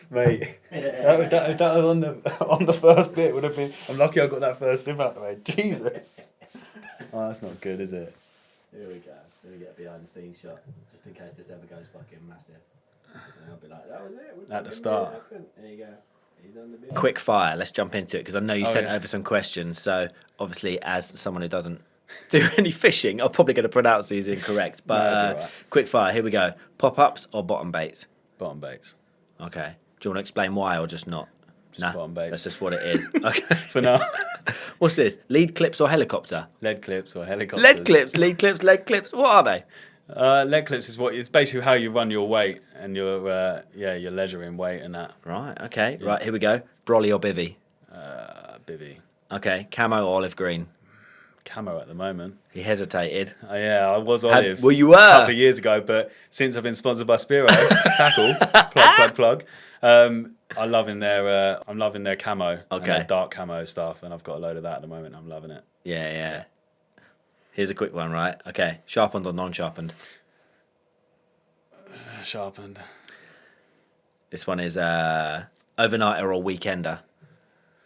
Mate, that was on the first bit would have been. I'm lucky I got that first sip out of the way. Jesus. Oh, that's not good, is it? Here we go. Let me get a behind the scenes shot, just in case this ever goes fucking massive. And I'll be like, that was it. At the start. There you go. He's on the Quick fire. Let's jump into it because I know you Oh, sent yeah. over some questions. So obviously, as someone who doesn't do any fishing, I'm probably going to pronounce these incorrect. But No, it'll be alright. quick fire. Here we go. Pop ups or bottom baits? Bottom baits. Okay. Do you want to explain why or just not? Just bottom baits. That's just what it is. Okay. For now. What's this? Lead clips or helicopter? Lead clips or helicopters. Lead clips, lead clips, lead clips. What are they? Lead clips is it's basically how you run your weight and your your leisure in weight and that. Right. Okay. Right. Here we go. Brolly or bivvy? Bivvy. Okay. Camo or olive green? Camo at the moment. He hesitated. Yeah, I was olive. Well, you were. A couple of years ago, but since I've been sponsored by Spiro, tackle, plug. I'm loving their camo, and Okay. their dark camo stuff, and I've got a load of that at the moment. I'm loving it. Yeah. Here's a quick one, right? Okay. Sharpened or non-sharpened? Sharpened. This one is overnighter or weekender.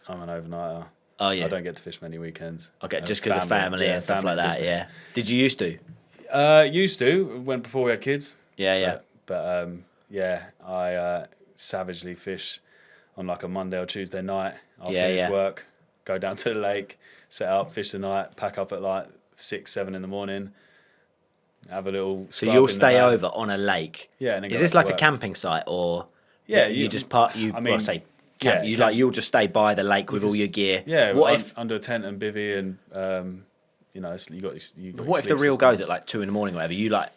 I'm an overnighter. Oh yeah. I don't get to fish many weekends. Okay, just because of family and stuff family like that. business. Yeah. Did you used to? Used to when before we had kids. Yeah. But I savagely fish on like a Monday or Tuesday night. I'll finish work, go down to the lake, set up, fish the night, pack up at like 6, 7 in the morning, have a little. So scrub you'll in the stay van. over on a lake. Yeah, and then Is go this back like to a work. camping site or? Yeah, you you- just part. You I mean, say yeah, camp. camp. You'll just stay by the lake with all your gear. Yeah, What if? under a tent and bivvy and you got What if the sleep reel system. goes at like 2 a.m. or whatever? You like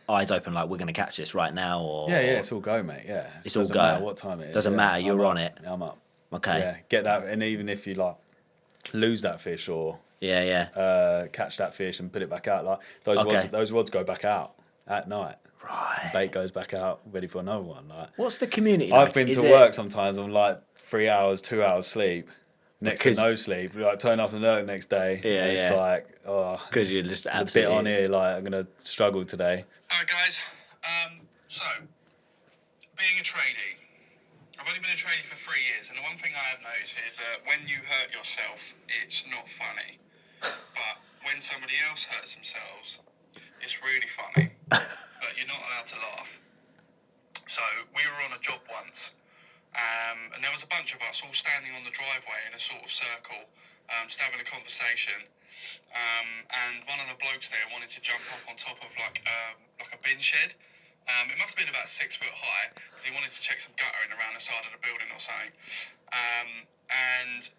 eyes open, like we're gonna catch this right now, or Yeah, it's all go, mate. Yeah, It's all doesn't go. matter what time it is. Doesn't matter, you're I'm on up. it. I'm up. okay. Yeah, get that, and even if you like lose that fish or Yeah. catch that fish and put it back out, like Okay. those rods go back out at night. Right. Bait goes back out, ready for another one. Like What's the community like? I've been Is to it- work sometimes on like 3 hours, 2 hours sleep, next Because- to no sleep. Like turn up and the next day. Yeah, and it's yeah. like Because you're just there's a bit absolutely on here. Like I'm gonna struggle today. Alright guys, so, being a tradie, I've only been a tradie for 3 years, and the one thing I have noticed is when you hurt yourself, it's not funny. But when somebody else hurts themselves, it's really funny. But you're not allowed to laugh. So, we were on a job once, and there was a bunch of us all standing on the driveway in a sort of circle, just having a conversation. And one of the blokes there wanted to jump up on top of like a bin shed. It must have been about 6 foot high because he wanted to check some guttering around the side of the building or something. And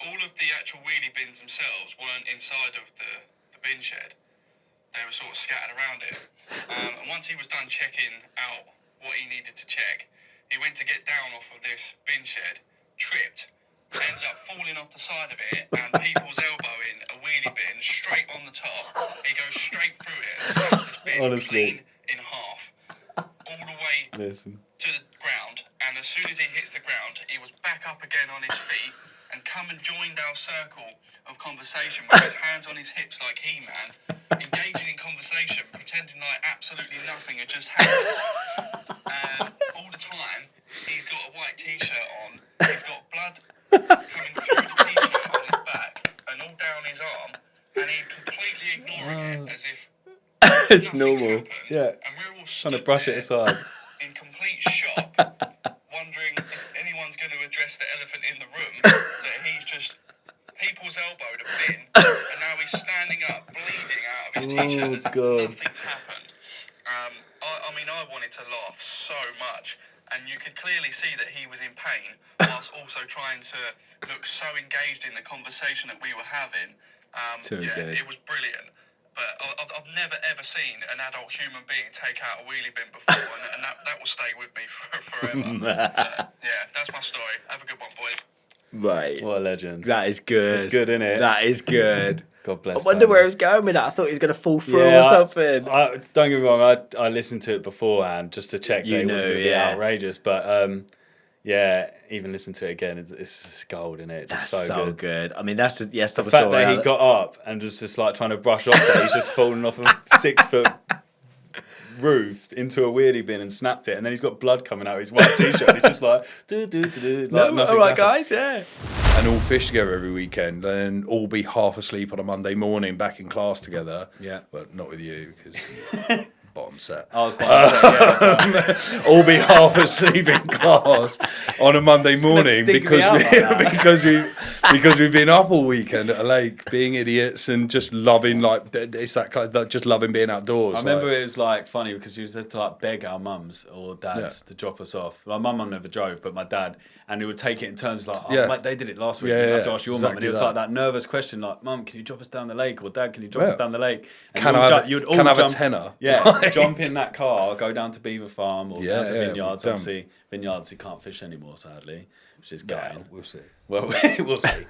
all of the actual wheelie bins themselves weren't inside of the bin shed. They were sort of scattered around it. And once he was done checking out what he needed to check, he went to get down off of this bin shed, tripped, ends up falling off the side of it, and people's elbowing a wheelie bin straight on the top. He goes straight through it and snaps this bin Honestly. clean in half, all the way Listen. to the ground. And as soon as he hits the ground, he was back up again on his feet and come and joined our circle of conversation with his hands on his hips like He-Man, engaging in conversation, pretending like absolutely nothing had just happened. All the time, he's got a white t-shirt on, he's got blood coming through the t-shirt on his back and all down his arm, and he's completely ignoring it as if It's nothing's normal. happened. Yeah. And we're all Trying to stood brush it there aside. in complete shock, wondering if anyone's going to address the elephant in the room, that he's just people's elbowed a bin, and now he's standing up, bleeding out of his t-shirt as if God. nothing's happened. I mean, I wanted to laugh so much, and you could clearly see that he was in pain, whilst also trying to look so engaged in the conversation that we were having. Too Yeah, good. it was brilliant. But I've never ever seen an adult human being take out a wheelie bin before, and that will stay with me forever. But, yeah, that's my story. Have a good one, boys. Right. What a legend. That is good. It's good, innit? That is good. God I bless. wonder Tony. where he was going with that. I thought he was going to fall through Yeah, or something. don't get me wrong. I listened to it beforehand just to check You that it wasn't knew, going to be yeah. outrageous. But yeah, even listen to it again. It's just gold, isn't it? That's Just so good. good. I mean, that's the The story. fact that he got up and was just like trying to brush off that he's just fallen off a 6 foot roof into a wheelie bin and snapped it, and then he's got blood coming out of his white t-shirt. He's just like, like No, nothing all right, happened. guys, yeah. And all fish together every weekend, and all be half asleep on a Monday morning back in class together. Yeah. But not with you, because bottom set. I was about to say, yeah. All be half asleep in class on a Monday morning dig me because out like that. because we've been up all weekend at a lake being idiots and just loving it's that kind of, just loving being outdoors. I remember it was like funny because you used to like beg our mums or dads to drop us off. My mum never drove, but my dad, and he would take it in turns like, oh, Yeah. mate, they did it last week. Yeah, You have to yeah, ask your mum, and exactly it was that. like that nervous question, like, Mum, can you drop us down the lake? Or Dad, can you drop us Yeah. down the lake? And Can you'd I all have- ju- you'd can all I have a jump, tenner? Yeah, jump in that car, go down to Beaver Farm or down to Yeah, Vineyards. done. Obviously, Vineyards you can't fish anymore, sadly, which is Yeah, gutting. we'll see. Well, we'll see.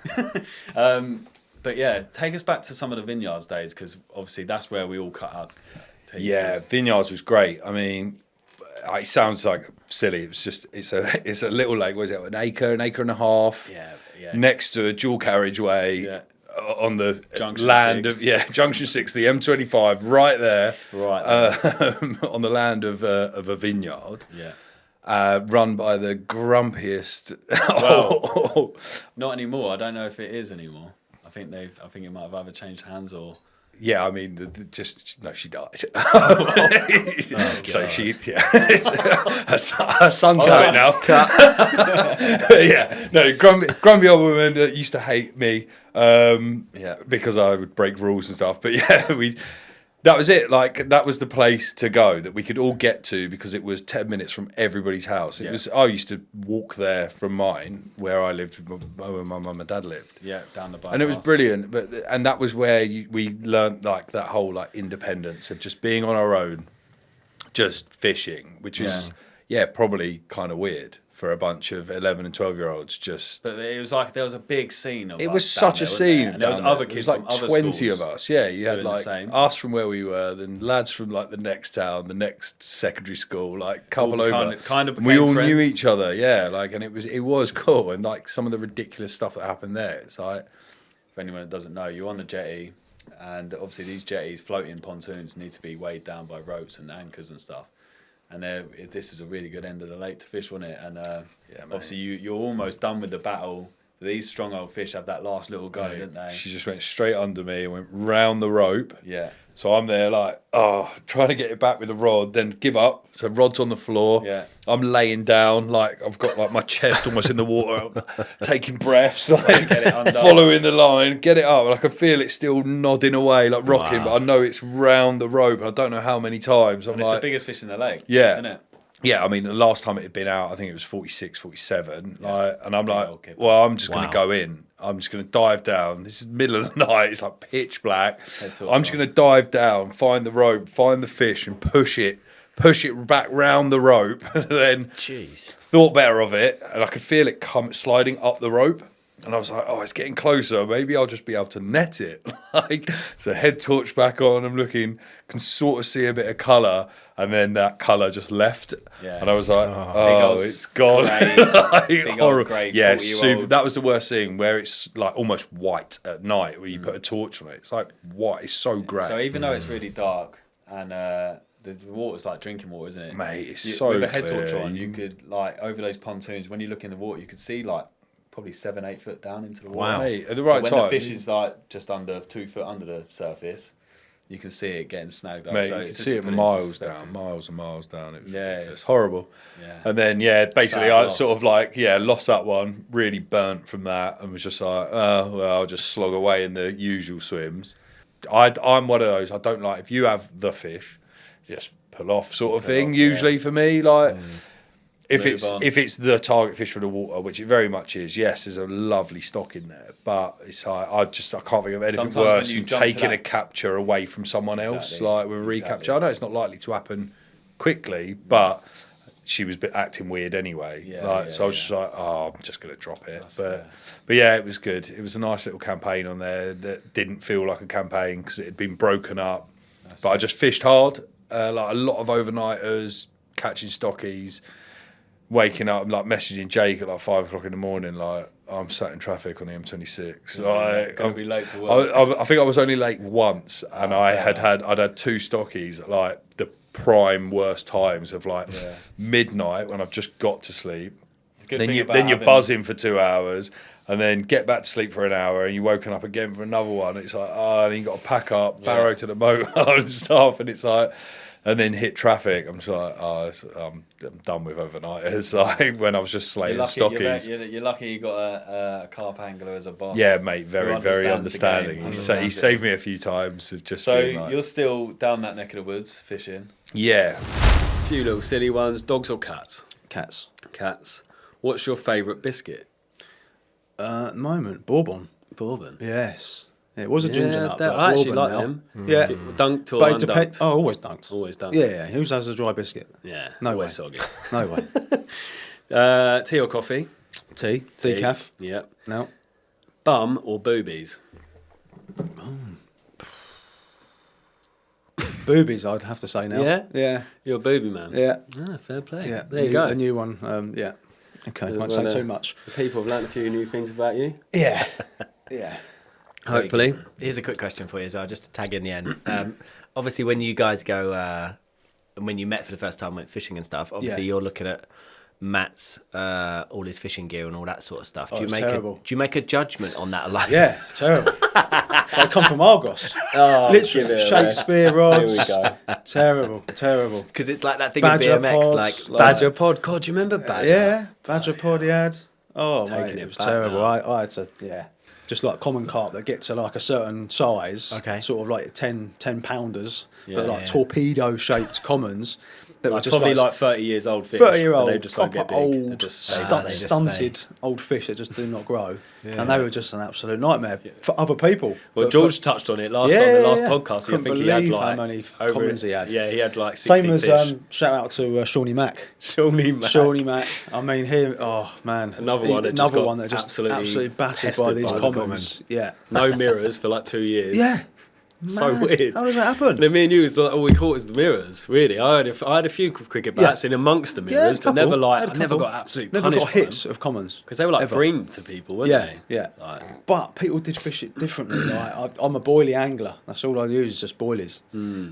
But yeah, take us back to some of the Vineyards days because obviously that's where we all cut out. Yeah, Vineyards was great. I mean, it sounds like silly. It's a little lake. What is it? An acre and a half. Yeah. Next to a dual carriageway. Yeah. On the Junction land 6. of Junction 6, the M25, right there, Right. on the land of a vineyard, Yeah. run by the grumpiest. Well, not anymore. I don't know if it is anymore. I think it might have either changed hands or. Yeah, I mean, she died. So her son's out now. Yeah, no, grumpy old woman that used to hate me because I would break rules and stuff. But yeah, that was it. Like, that was the place to go that we could all get to because it was 10 minutes from everybody's house. I used to walk there from mine, where I lived, where my mum and dad lived. Yeah, down the bypass. And it was brilliant, and that was where we learnt like that whole like independence of just being on our own, just fishing, which is probably kind of weird for a bunch of 11 and 12-year-olds. But it was like there was a big scene of It us was down such there, a wasn't scene. there? And there was down there. other It kids was from like other 20 schools of us. Yeah, you had doing the like same. us from where we were, then lads from like the next town, the next secondary school, like couple All over. kind of And we became all knew friends. each other. Yeah, like, and it was cool, and like some of the ridiculous stuff that happened there. It's like, For anyone that doesn't know, you're on the jetty, and obviously these jetties, floating pontoons, need to be weighed down by ropes and anchors and stuff. And this is a really good end of the lake to fish, wasn't it? And obviously you're almost done with the battle. These strong old fish have that last little go, didn't they? she just went straight under me and went round the rope. Yeah. So I'm there like, trying to get it back with the rod, then give up. So rod's on the floor. Yeah. I'm laying down, like I've got like my chest almost in the water, taking breaths, like Get it undone. following the line, get it up. And I can feel it still nodding away, like rocking, but I know it's round the rope. And I don't know how many times. I'm And it's like, the biggest fish in the lake. Yeah. Isn't it? yeah, I mean, the last time it had been out, I think it was 46, 47. Like, and I'm like, okay. well, I'm just going Wow. to go in. I'm just going to dive down. This is the middle of the night. It's like pitch black. Head torch I'm just on. going to dive down, find the rope, find the fish, and push it back round the rope. And then Jeez. thought better of it, and I could feel it sliding up the rope. And I was like, oh, it's getting closer. Maybe I'll just be able to net it. Like, so head torch back on. I'm looking, can sort of see a bit of colour, and then that colour just left. Yeah. And I was like, Big oh, old it's gone. grey- Like, big old horrible. grey Yeah, 40-year-old. super. That was the worst thing, where it's like almost white at night, where you put a torch on it. It's like white. It's so grey. So even though it's really dark and the water's like drinking water, isn't it? Mate, it's so with a head torch clear. on, you could like over those pontoons. When you look in the water, you could see like probably 7-8 foot down into the water. Wow. Mate, at the So right when time. the fish is like just under 2 foot under the surface, you can see it getting snagged up. Mate, so you can it's see just it put into miles perspective. down, miles and miles down. It was Yeah, ridiculous. it's- Horrible. Yeah. And then, basically, Sad I loss. sort of lost that one, really burnt from that, and was just like, oh, well, I'll just slog away in the usual swims. I'm one of those, I don't like, if you have the fish, just pull off sort of thing, off, usually for me. Like, if Move it's on. if it's the target fish for the water, which it very much is, yes, there's a lovely stock in there, but it's like, I can't think of anything Sometimes when worse you than jump to taking a that- capture away from someone else, Exactly. like with a Exactly. recapture. I know it's not likely to happen quickly, but she was acting weird anyway. Yeah, So I was yeah. just like, oh, I'm just going to drop it. That's fair. But yeah, it was good. It was a nice little campaign on there that didn't feel like a campaign because it had been broken up. But I just fished hard, like a lot of overnighters, catching stockies, waking up, like messaging Jake at like 5 o'clock in the morning, like, I'm sat in traffic on the M26. Like, Gonna be late to work. I think I was only late once, and I'd had 2 stockies, like the prime worst times of like midnight when I've just got to sleep. Good Then thing you're about buzzing for 2 hours, and then get back to sleep for an hour, and you're woken up again for another one. It's like, and then you got to pack up, barrow to the motor and stuff, and it's like, and then hit traffic. I'm just like, I'm done with overnight. Like when I was just slaying stockies. You're lucky you got a carp angler as a boss. Yeah, mate, very, very understands the understanding. game. He saved me a few times of just So being like, you're still down that neck of the woods fishing. yeah. A few little silly ones. Dogs or cats? Cats. Cats. What's your favourite biscuit? At the moment, Bourbon. Bourbon. Yes. It was a ginger nut, but I actually Bourbon like now. them. Yeah. Dunked or But it undunked? depends. Oh, always dunked. Always dunked. Yeah. Who has a dry biscuit? Yeah. No always way. soggy. No way. Tea or coffee? Tea. Decaf. Yeah. No. Bum or boobies? Boobies, I'd have to say now. Yeah? Yeah. You're a booby man. Yeah. Ah, fair play. Yeah. There you go. A new one. Yeah. Okay. Won't say too much. The people have learnt a few new things about you. Yeah. Yeah. Hopefully. Here's a quick question for you as well, just to tag in the end. Obviously, when you guys go, and when you met for the first time, went fishing and stuff, obviously you're looking at Matt's, all his fishing gear and all that sort of stuff. it's terrible. Do you make a judgment on that alone? Yeah. Terrible. I come from Argos. Oh, Literally. Shakespeare rods. Here we go. Terrible. Because it's like that thing Badger in BMX, pods, like Badger pod. God, do you remember Badger? Yeah. Badger pod he had. Oh, Taking mate, it it was back terrible. now. I had to, just like common carp that get to like a certain size, Okay. sort of like 10 pounders, but like Yeah. torpedo shaped commons that were Like just probably like like 30 years old fish. 30-year-old, But they just don't get proper big. They old, just stay. stay. They just stunted old fish that just do not grow, and they were just an absolute nightmare for other people. Well, But George for, touched on it last Yeah, on the last yeah. podcast. I Couldn't think he had believe how like many over commons he had. Yeah, he had like 60 same as fish. shout out to Shawnee Mac. Shawnee Mac. Shawnee Mac. I mean, him. Oh man, Another one that just got absolutely battered tested by these by the commons. commons. Yeah, No mirrors for like 2 years. yeah. So Mad. weird. How does that happen? And then me and you was like, all we caught was the mirrors. Really, I had a few cricket bats in amongst the mirrors, but never like I never got absolutely Never punished got hits of commons because they were like ever. bream to people, weren't Yeah, they? yeah. Like, But people did fish it differently. Like I'm a boilie angler. That's all I use is just boilies.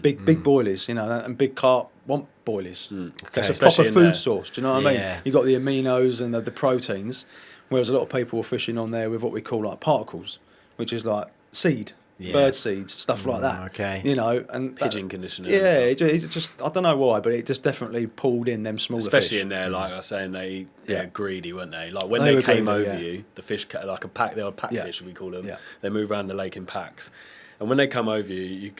Big boilies, and big carp want boilies. That's a Especially proper in food there. source. Do you know what I mean? Yeah. You got the aminos and the proteins, whereas a lot of people were fishing on there with what we call like particles, which is like seed. Yeah. Bird seeds, stuff like that. okay. And Pigeon conditioning. Yeah, and stuff. it just I don't know why, but it just definitely pulled in them smaller Especially fish. in there, like I was saying, they're greedy, weren't they? Like when They they were came greedy, over yeah. you, the fish like a pack. They were pack Yeah. fish, we call them. Yeah. They move around the lake in packs. And when they come over you,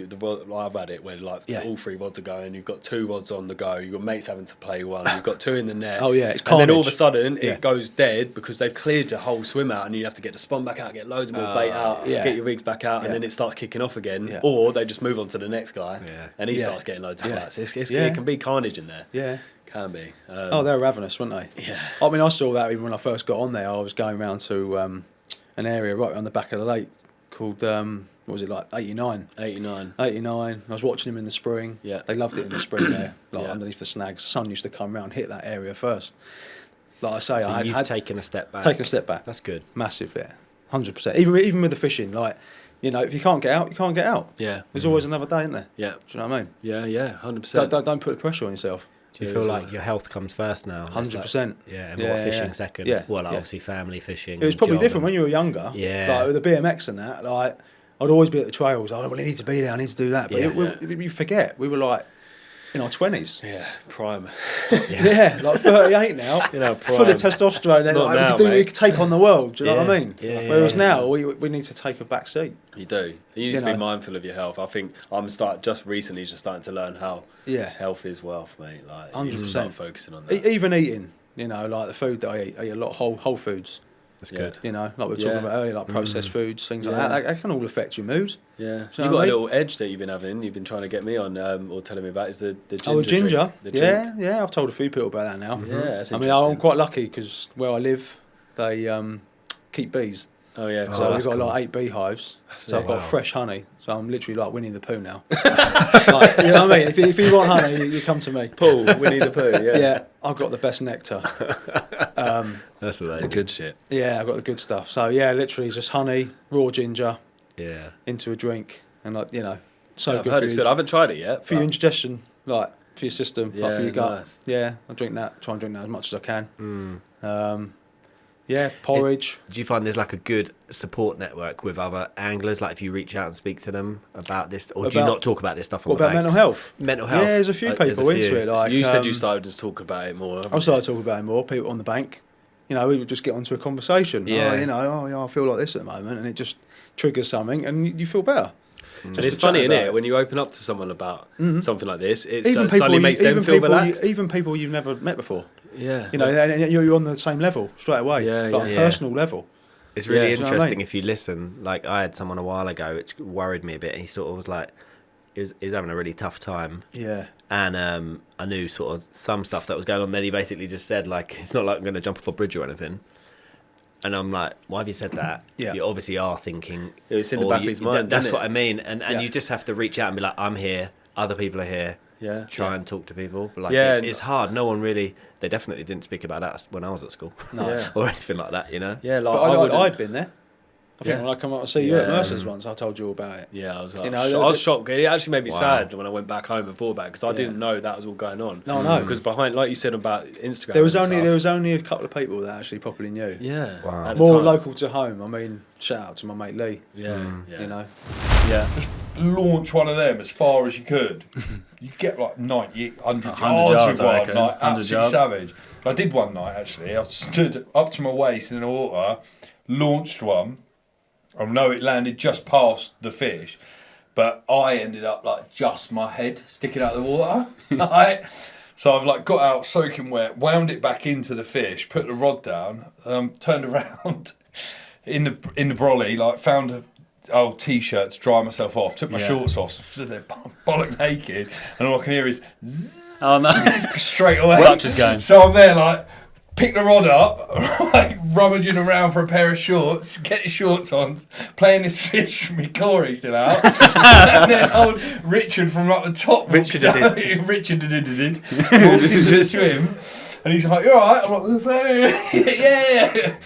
I've had it where like Yeah. all 3 rods are going. You've got 2 rods on the go. You've got mates having to play one. You've got 2 in the net. Oh, yeah, it's and then all of a carnage. sudden Yeah. it goes dead because they've cleared the whole swim out, and you have to get the spawn back out, get loads more bait out, yeah. get your rigs back out, Yeah. and then it starts kicking off again. Yeah. Or they just move on to the next guy, and he Yeah. starts getting loads of Yeah. flats. Yeah. It can be carnage in there. Yeah. Can be. Oh, they were ravenous, weren't they? Yeah. I mean, I saw that even when I first got on there. I was going around to an area right on the back of the lake called, what was it, like 89? 89. 89. I was watching them in the spring. Yeah. They loved it in the spring there, like Yeah. underneath the snags. The sun used to come round, hit that area first. Like I say, So I you've had taken a step back. taken a step back. That's good. Massive, yeah. 100%. Even with the fishing, like, if you can't get out, you can't get out. Yeah. There's always another day, isn't there? Yeah. Do you know what I mean? Yeah. 100%. Don't put the pressure on yourself. Do you Yeah, feel it's like like- your health comes first now? It's 100%. Like, yeah, and Yeah, more fishing yeah. second. Yeah, Well, like yeah. obviously family fishing. It was probably job different and- when you were younger. Yeah. Like with the BMX and that, like I'd always be at the trails. Oh, well, I need to be there. I need to do that. But you forget. We were like in our 20s. Yeah, prime. Yeah, like 38 now. Full prime. of testosterone. Then Not like, now, we mate. could take on the world. Do you know what I Yeah. mean? Yeah, Whereas yeah. now we need to take a back seat. You do. You need You to be know. mindful of your health. I think I'm just recently starting to learn how Yeah. health is wealth, mate. Like you need to 100%. start focusing on that. Even eating, like the food that I eat a lot of whole foods. That's Yeah. good. Like we were talking Yeah. about earlier, like processed foods, things like Yeah. that. That can all affect your mood. Yeah, Do you you know got what a I mean? little edge that you've been having. You've been trying to get me on, or telling me about is the ginger. Oh, the ginger. Drink, the drink. Yeah. I've told a few people about that now. Yeah, that's I mean, interesting. I'm quite lucky because where I live, they keep bees. Oh yeah, So cool. we've got cool. like 8 beehives. So it. I've got Wow. fresh honey. So I'm literally like Winnie the Pooh now. Like, you know what I mean? If you want honey, you come to me. Paul, Winnie the Pooh. Yeah, Yeah, I've got the best nectar. That's what I the good shit. Yeah, I've got the good stuff. So yeah, literally just honey, raw ginger Yeah. into a drink, and so I've good heard for it's you, good. I haven't tried it yet. for your but- indigestion. Like for your system, Yeah, like for your gut. nice. Yeah, I drink that. Try and drink that as much as I can. Yeah, porridge. Do you find there's like a good support network with other anglers? Like if you reach out and speak to them about this, or do you About- not talk about this stuff on What the about banks? mental health? Mental health. Yeah, there's a few There's people into it. Like You said you started to talk about it more. I started talking about it more. People on the bank. You know, we would just get onto a conversation. Yeah. I feel like this at the moment, and it just triggers something, and you feel better. And Just it's to chat funny, isn't about it? it. When you open up to someone about something like this, it Even suddenly people, makes them feel relaxed. even people you've never met before. Yeah. You know, and you're on the same level straight away. Yeah, like yeah. a personal level. It's really Yeah. Do you know what I interesting mean? if you listen. Like I had someone a while ago, which worried me a bit. He sort of was like, he was having a really tough time, Yeah. and I knew sort of some stuff that was going on. Then he basically just said like, it's not like I'm going to jump off a bridge or anything. And I'm like, why have you said that? Yeah. You obviously are thinking. It was in the or back of his mind, That's isn't what it? I mean. And Yeah. you just have to reach out and be like, I'm here. Other people are here. Yeah. Try and talk to people. But like, Yeah, it's hard. No one really. They definitely didn't speak about that when I was at school. Yeah. or anything like that. You know. Yeah, like But I'd been there. I think Yeah. when I come up and see you at Yeah. Mercer's once, I told you all about it. Yeah, I was like, You know, I was shocked. It actually made me Wow. sad when I went back home and thought about it because I Yeah. didn't know that was all going on. No, I know. Because behind, like you said about Instagram, There was and only a couple of people that actually properly knew. yeah, Wow. at the More time. local to home. I mean, shout out to my mate Lee. Yeah, yeah. You know, Yeah. Launch one of them as far as you could. You get like 90, 100 100 yards yards, with I one, reckon. like 100 absolutely yards. savage. I did one night actually. I stood up to my waist in the water, launched one. I know it landed just past the fish, but I ended up like just my head sticking out of the water. Like, so I've like got out soaking wet, wound it back into the fish, put the rod down, turned around in the brolly, like found a old t-shirt to dry myself off, took my Yeah. shorts off, stood there bollock naked, and all I can hear is zzz, Oh no. straight away. Clutch is going. So I'm there like, pick the rod up, like rummaging around for a pair of shorts, get the shorts on, playing this fish with my Corey still out. And then old Richard from up the top walks Richard down, Richard walks into the swim, and he's like, "You alright?" I'm like, "Yeah."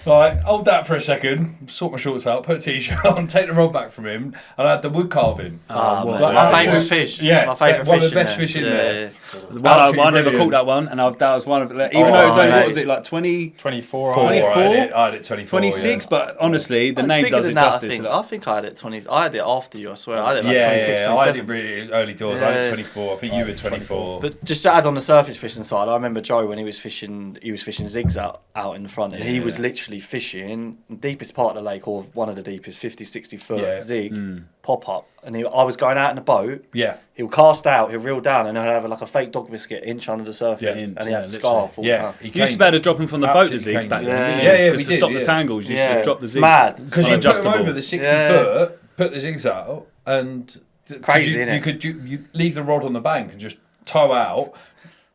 Like, hold that for a second, sort my shorts out, put a t-shirt on, take the rod back from him, and I had the wood carving. Oh, what? Like, my absolute- favourite fish. Yeah, My favourite one of fish the best in fish in there. there. Yeah. Well, I Absolutely never brilliant. caught that one, and that was one of the. Even Oh, though it was only, mate. what was it, like 20, 24. 24? I had it 24. 26? Yeah. But honestly, the Oh, name speaking does of it that, justice. I think I had it 20. I had it after you. I swear. I had it like Yeah, 26, I had 27. it really early doors. I had it Yeah. 24. I think you were 24. But just to add on the surface fishing side, I remember Joe when he was fishing zigs out in the front, and he was literally fishing the deepest part of the lake, or one of the deepest, 50, 60 foot Yeah. zig pop up. And I was going out in a boat. Yeah. He'll cast out, he'll reel down, and he'll have like a fake dog biscuit inch under the surface, Yeah, and he yeah, had scarf. all Yeah. that. he You used to came- be able to drop them from the boat, the Absolutely zigs back came. then, Yeah. didn't you? Yeah, yeah, Because we to did, stop the yeah. tangles, you Yeah. just drop the It's zigs. mad. Because you put them Adjustable. over the 60 Yeah. foot, put the zigs out, and crazy, you, innit? you could you leave the rod on the bank and just tow out,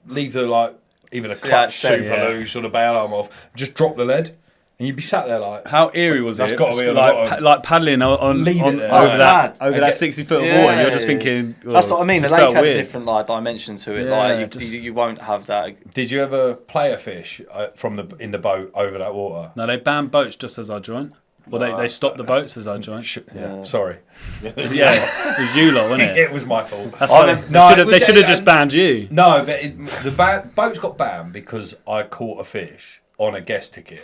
leave the like either the See how clutch it's set, super yeah. loose or the bail arm off, just drop the lead, and you'd be sat there like, How eerie was That's it? gotta be a like, lot of- like paddling on Leave it on there. Oh, over it's that mad. over And that get- 60 foot of Yeah. water. You're just thinking. That's what I mean. The just lake felt had a weird. different like dimension to it. Yeah, Like just- you won't have that. did you ever play a fish from in the boat over that water? No, they banned boats just as I joined. Well, they stopped the boats as I joined. Yeah, sorry. Yeah, it was you lot, wasn't it? It was my fault. That's I why mean, they should have just banned you. No, but the boats got banned because I caught a fish on a guest ticket,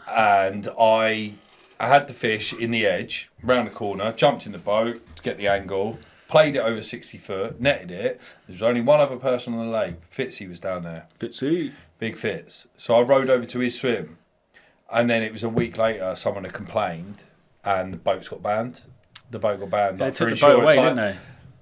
and I had the fish in the edge, round the corner, jumped in the boat to get the angle, played it over 60 foot, netted it. There was only one other person on the lake. Fitzy was down there, Fitzy. Big Fitz. So I rowed over to his swim, and then it was a week later. Someone had complained, and the boats got banned. The boat got banned. They like, took for the boat away, insurance, didn't they?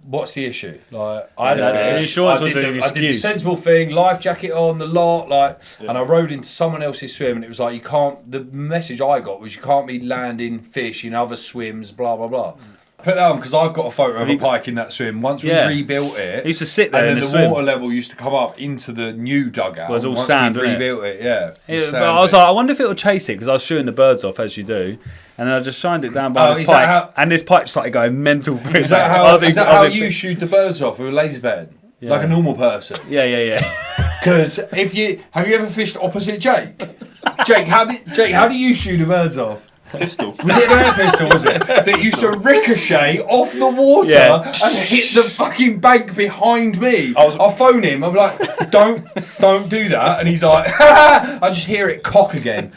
What's the issue? Like, I had Yeah, a the fish. insurance I was did an I did the excuse. sensible thing, life jacket on, the lot, like, and I rowed into someone else's swim, and it was like, you can't. The message I got was you can't be landing fish in other swims, blah blah blah. Put that on because I've got a photo of a pike in that swim. Once we Yeah. rebuilt it, He used to sit there and in then the the swim. water level used to come up into the new dugout. Well, it was all Once sand, we wasn't it? rebuilt it, yeah. It was But I was sand. like, I wonder if it'll chase it because I was shooting the birds off as you do, and then I just shined it down by Oh, this is that pike, how- and this pike started going mental. through Is that I how, was in- is that I was how in- you shoot the birds off with a laser bed? Like a normal person? Yeah, yeah, yeah. Because have you ever fished opposite Jake? Jake, how do you shoot the birds off? pistol. Was it an air pistol, was it? That used to ricochet off the water and hit the fucking bank behind me. I'll phone him. I'm like, don't do that. And he's like, I just hear it cock again.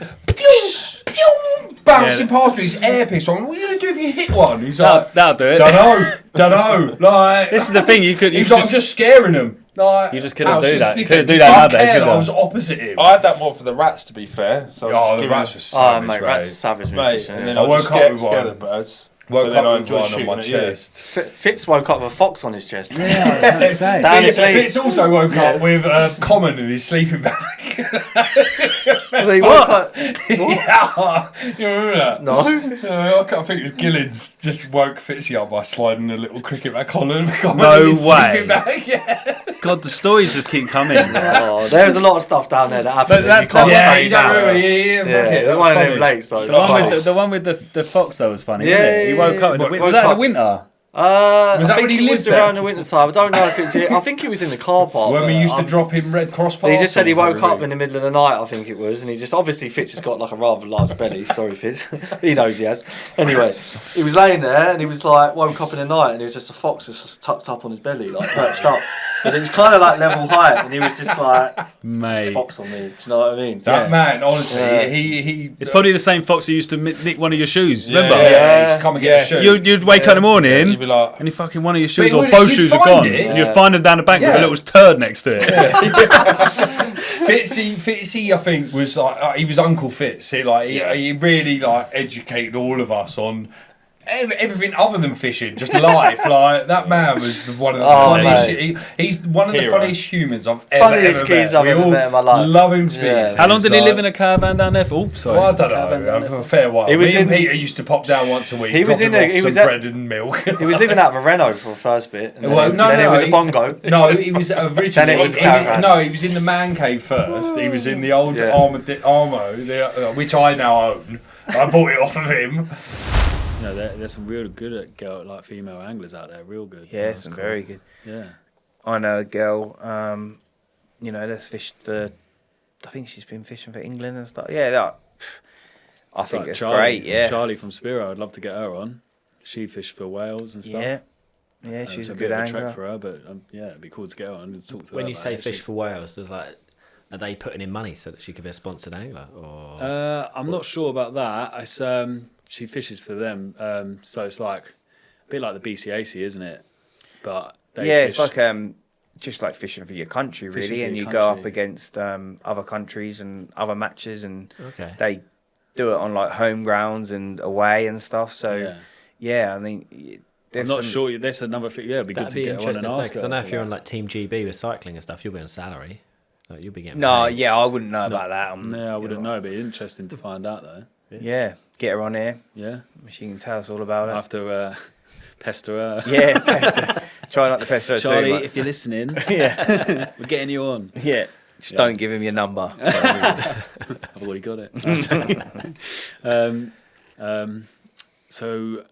Bouncing past me, this air pistol. What are you going to do if you hit one? He's like, that'll do it. Don't know. Like, This is the thing. he's like, I'm just scaring them. Like, You just couldn't I was do just that. You dickhead. couldn't do Just that don't nowadays, care could that I you? was opposite him. I had that more for the rats, to be fair. So The rats were Oh, savage, mate, rats are mate. savage. mate, and then I I woke woke up up with scare one. the birds. Woke But then up I with enjoy one on my shooting at you. chest. Fitz woke up with a fox on his chest. Fitz, Down asleep. Fitz also woke up with Common in his sleeping bag. He woke up. Yeah, you remember that? No. I think it was Gillen's just woke Fitzy up by sliding a little cricket bag collar. No in his way. sleeping bag. Yeah. God, the stories just keep coming. Oh, there's a lot of stuff down there that happened. But that- you can't Yeah, say you don't now. remember. Yeah, Yeah, fuck it was that one of funny. them late, so The one with the fox though was funny. Yeah, wasn't it? He yeah, woke up in the yeah. winter. Was that in the winter? Was I that when think he it was lived there? around the winter time. I don't know if it's. I think he was in the car park. When we but, used to drop him Red Cross He just said he parcels woke every up week. in the middle of the night, I think it was, and he just obviously Fitz has got like a rather large belly. Sorry, Fitz. He knows he has. Anyway, he was laying there and he was like woke up in the night and it was just a fox just tucked up on his belly, like perched up. But it was kind of like level height, and he was just like, "There's a Mate. fox on me." Do you know what I mean? That man, honestly, Yeah. he. It's probably the same fox who used to nick one of your shoes. Yeah, Remember? Yeah, he'd come and get a shoe. You'd wake up in the morning You'd be like, and you fucking one of your shoes he or would- both you'd shoes are find gone. it. And you'd find them down the bank with Yeah. a little turd next to it. Fitzy, I think was like he was Uncle Fitz. He really like educated all of us on everything other than fishing, just life. Like that man was one of the funniest. He's one of the funniest humans I've Funniest ever geezer met. I've We ever all met in my life. love him to Yeah. pieces. How long did he Like- live in a caravan down there for? Oh, sorry. Well, I don't Caravan down know. there. For a fair while. He was Me and in- Peter used to pop down once a week. He was drop in him a- off he some was at- bread and milk. He was living out of a Renault for a first bit, and then, Well, then it was a bongo. No, he was originally. Then it was a caravan. he was in the man cave first. He was in the old Yeah. Armo, which I now own. I bought it off of him. You know, there's some real good like female anglers out there, real good. Yeah, That's some cool. very good. Yeah. I know a girl, that's fished for, I think she's been fishing for England and stuff. Yeah, I think Like it's Charlie, great, yeah. Charlie from Spiro, I'd love to get her on. She fished for Wales and stuff. Yeah, she's It's a bit good of a angler. trek for her, but yeah, it'd be cool to get her on and talk to her. When you about say it. fish for whales, there's like, are they putting in money so that she could be a sponsored angler? Or I'm not sure about that. It's she fishes for them, so it's like a bit like the BCAC, isn't it? But they Yeah, it's fish- like just like fishing for your country, Fishing really, for and your you go up country. against other countries and other matches, and okay. they do it on like home grounds and away and stuff. So yeah, I mean, I'm there's not some- sure. There's another thing. Yeah, it'd be good That'd to be get her on interesting and to say, ask because her. I know if you're about on like Team GB with cycling and stuff, you'll be on salary. Like, you'll be getting No, paid. yeah, I wouldn't know about that. that. Yeah, I wouldn't know, but interesting to find out though. Yeah, get her on here. Yeah, She can tell us all about it. after pester her. Yeah, try not to pester her Charlie, too much. if you're listening, Yeah, we're getting you on. yeah. Just don't give him your number. I've already got it. So,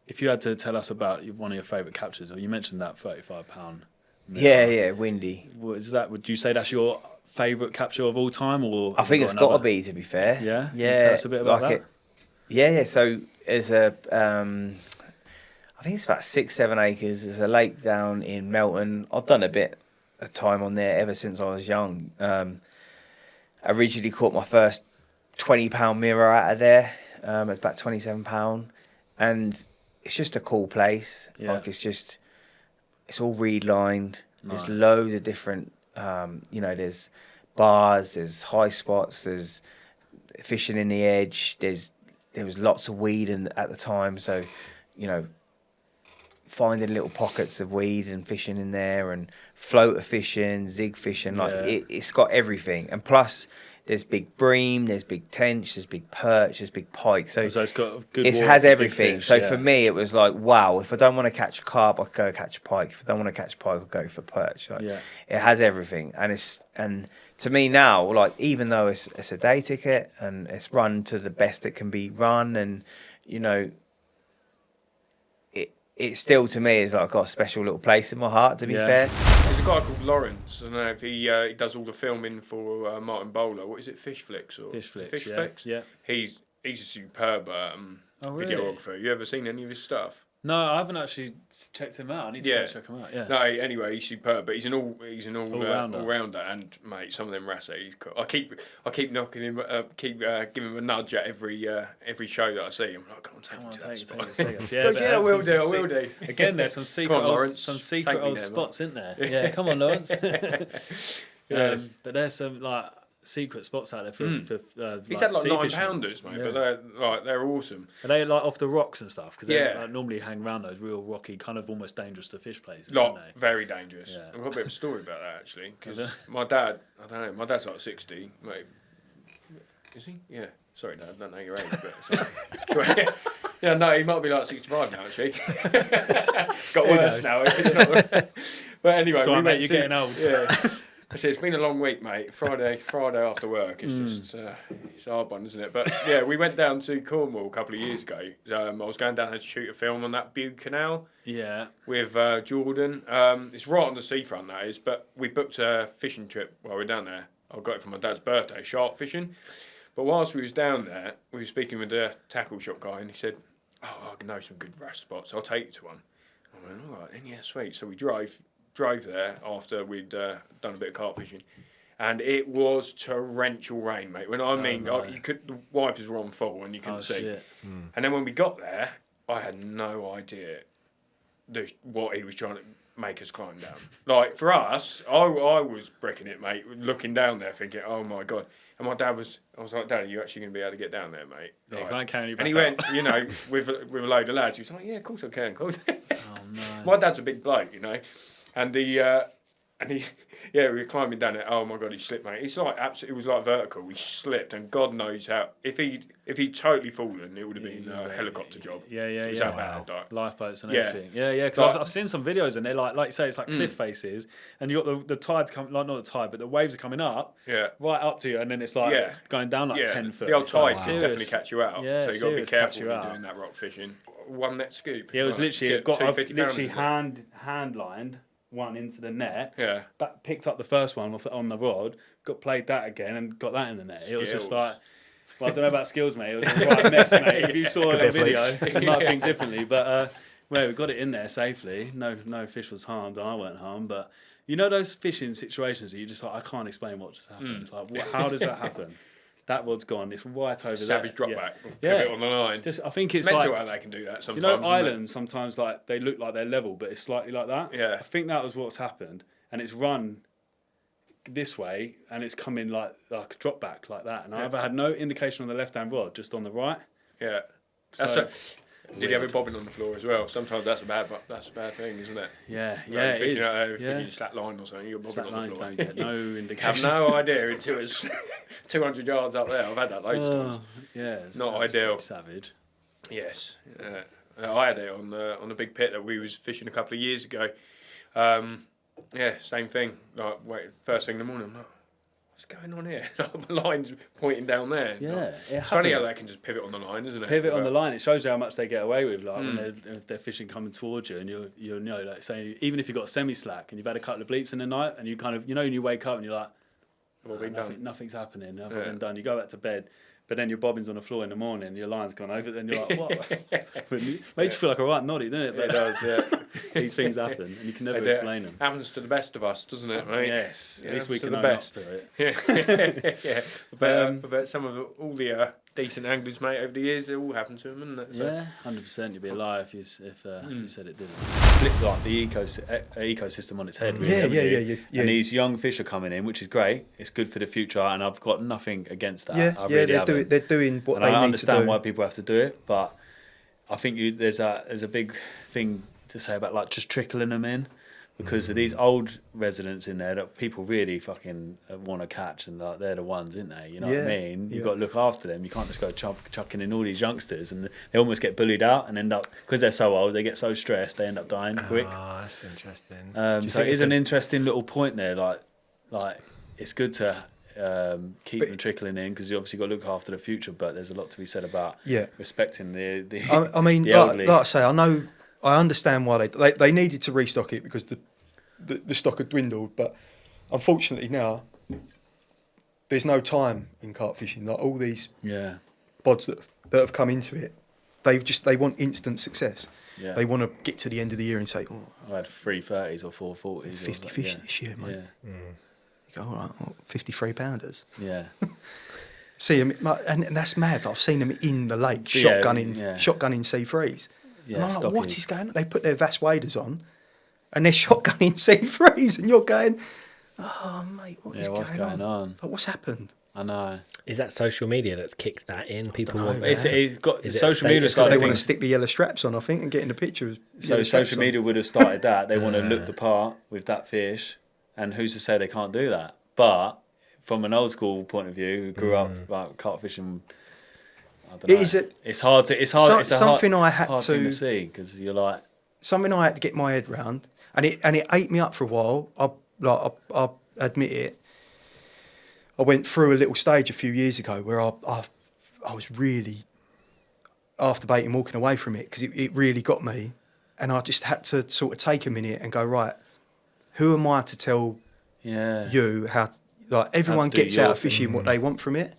if you had to tell us about one of your favourite captures, or you mentioned that £35. Yeah, windy. Would you say that's your favourite capture of all time, or I think it's got to be, to be fair. Yeah? Can you Yeah. tell us a bit about that? Yeah. So there's a, I think it's about 6-7 acres. There's a lake down in Melton. I've done a bit of time on there ever since I was young. I originally caught my first £20 mirror out of there. It's about £27, and it's just a cool place. Yeah. Like it's all reed lined. Nice. There's loads of different. There's bars. There's high spots. There's fishing in the edge. There was lots of weed at the time, so finding little pockets of weed and fishing in there, and floater fishing, zig fishing, it's got everything. And plus, there's big bream, there's big tench, there's big perch, there's big pike. So it's got good. it water has for big everything. fish, So yeah. for me, it was like, wow, if I don't want to catch a carp, I go catch a pike. If I don't want to catch a pike, I go for perch. Like, Yeah. it has everything, and to me now, like, even though it's a day ticket and it's run to the best it can be run, and it still to me is like got a special little place in my heart. To be fair, There's a guy called Lawrence. I don't know if he does all the filming for Martin Bowler. What is it, Fish Flicks or Fish Flicks, Fish yeah. Flicks? Yeah. He's he's a superb really? videographer. You ever seen any of his stuff? No, I haven't actually checked him out. I need to go check him out. Yeah. No, anyway, he's superb, but he's an all All-rounder. rounder. And mate, some of them rats that he's got. I keep knocking him, giving him a nudge at every show that I see. I'm like, come on, take me to that spot. Yeah, I will do. Again, there's some secret, Come on, Lawrence. some secret Take me old there, spots, isn't there? Yeah, come on, Lawrence. Yes. But there's some like secret spots out there for. He's like, had like sea 9 fishermen. pounders, mate, Yeah. but they're awesome. Are they like off the rocks and stuff? Because they Yeah. normally hang around those real rocky, kind of almost dangerous to fish places, Like, don't they? very dangerous. Yeah. I've got a bit of a story about that actually, because Okay. my dad, I don't know, my dad's like 60, mate. Is he? Yeah. Sorry, Dad, I don't know your age, but yeah, no, he might be like 65 now actually. Got worse now. If it's not. But anyway, So we I bet went you're to- getting old. Yeah. I said, it's been a long week, mate. Friday after work. It's just it's a hard one, isn't it? But yeah, we went down to Cornwall a couple of years ago. I was going down there to shoot a film on that Bute Canal Yeah. with Jordan. It's right on the seafront, that is. But we booked a fishing trip while we were down there. I got it for my dad's birthday, shark fishing. But whilst we was down there, we were speaking with the tackle shop guy, and he said, "Oh, I know some good wrasse spots. I'll take you to one." I went, "All right, then, yeah, sweet." So we drove there after we'd done a bit of carp fishing, and it was torrential rain, mate. When I mean, no. the wipers were on full and you couldn't see. Shit. And then when we got there, I had no idea what he was trying to make us climb down. Like for us, I was bricking it, mate, looking down there thinking, oh my God. And my dad I was like, Dad, are you actually going to be able to get down there, mate? Yeah, Like, 'cause I ain't carrying you and he back up. went, you know, with a load of lads. He was like, yeah, of course I can, of course. Oh no. My dad's a big bloke, you know, and he, we were climbing down it. Oh my God, he slipped, mate. It's like absolutely, it was like vertical. He slipped, and God knows how. If he'd totally fallen, it would have been a helicopter job. Yeah, It was that bad, like. Lifeboats and Yeah. everything. Yeah. Because Like- I've seen some videos and they're like you say, it's like cliff faces, and you got the tides coming, like not the tide, but the waves are coming up, Yeah. right up to you, and then it's like Yeah. going down like Yeah, 10 foot. the old It's like tide can serious. definitely catch you out. Yeah, so you got to be serious catch careful you when out. you're doing that rock fishing. One net scoop. Yeah, it was Like, literally get I've 250 literally pounders, hand lined one into the net. Yeah. Picked up the first one on the rod, played that again, and got that in the net. It was just Skills. like, well, I don't know about skills, mate. It was a right mess, mate. If you saw Could that be a video, you might think differently. But well, we got it in there safely. No fish was harmed, and I weren't harmed. But you know those fishing situations that you just like, I can't explain what just happened. Like, how does that happen? That rod's gone. It's right over there. Savage drop Yeah. back. Yeah. Pivot on the line. Just, I think It's it's mental like, how they can do that you sometimes. know, isn't it? islands sometimes like they look like they're level, but it's slightly like that. Yeah. I think that was what's happened, and it's run this way, and it's coming like a drop back like that. And I've had no indication on the left hand rod, just on the right. Yeah. So, Did you have it bobbing on the floor as well? Sometimes that's a bad thing, isn't it? yeah, Like it fishing is. out there, Yeah. thinking slack line or something, you're bobbing Slack on line the floor. don't get no Have indication. no idea until it's 200 yards up there. I've had that loads of times. Yeah, Not that's ideal. pretty savage. Yes, I had it on a big pit that we was fishing a couple of years ago. Yeah, same thing. Like, first thing in the morning, I'm like, what's going on here? My line's pointing down there. Yeah, Like, it it's funny how happens. they can just pivot on the line, isn't it? Pivot on the But- line. It shows you how much they get away with. Like when if they're fishing coming towards you, and you know, like say, even if you've got semi slack and you've had a couple of bleeps in the night, and you kind of, you know, when you wake up and you're like, What have we done? nothing's happening. I've Yeah. been done. You go back to bed, but then your bobbin's on the floor in the morning. Your line's gone over. Then you're like, what? Made you feel like a right noddy, didn't it? But It does, yeah. these things happen, and you can never They do. explain them. Happens to the best of us, doesn't it, mate? Yes, Yeah, at least we to can the own best. up to it. Yeah, yeah. But some of all the decent anglers, mate, over the years, it all happened to them, isn't it? So, Yeah, 100%. You'd be a liar if you said it didn't. Flip like the ecosystem on its head. Really, Yeah, haven't yeah, you? yeah. And these young fish are coming in, which is great. It's good for the future, and I've got nothing against that. Yeah, I really they're haven't. doing what And they I need to understand do. why people have to do it, but I think there's a big thing to say about like just trickling them in, because of these old residents in there that people really fucking want to catch, and like they're the ones, isn't they? You know what I Yeah, mean? You've yeah. got to look after them. You can't just go chucking in all these youngsters, and they almost get bullied out and end up, because they're so old, they get so stressed, they end up dying quick. Oh, that's interesting. So it is an interesting little point there. Like it's good to keep them trickling in, because you obviously got to look after the future. But there's a lot to be said about respecting the. I mean, the like elderly. I say, I understand why they needed to restock it because the stock had dwindled, but unfortunately now there's no time in carp fishing. Like all these Yeah. pods that that have come into it, they want instant success. Yeah. They want to get to the end of the year and say, "Oh, I had 330s or 440s. 50 fish this year, mate." Yeah. You go, all right, well, 53 pounders. Yeah. See them, and that's mad. But I've seen them in the lake, Yeah, shotgunning yeah. C3s. Yeah, and I'm like, what stockies. is going on? They put their Vass waders on, and they're shotgunning C3s, and you're going, "Oh, mate, what's going on? Like, what's happened?" I know. Is that social media that's kicked that in? People want It's got Is it social a media status Because they started. want to stick the yellow straps on, I think, and get in the pictures. So social media would have started that. They want to look the part with that fish, and who's to say they can't do that? But from an old school point of view, who grew up like carp fishing, I don't know. It's hard to. It's hard. It's a something hard, I had hard thing to to see because you're like. Something I had to get my head round, and it ate me up for a while. I admit it. I went through a little stage a few years ago where I was really after baiting, walking away from it because it really got me, and I just had to sort of take a minute and go, right, who am I to tell you how? Everyone gets out of fishing what they want from it.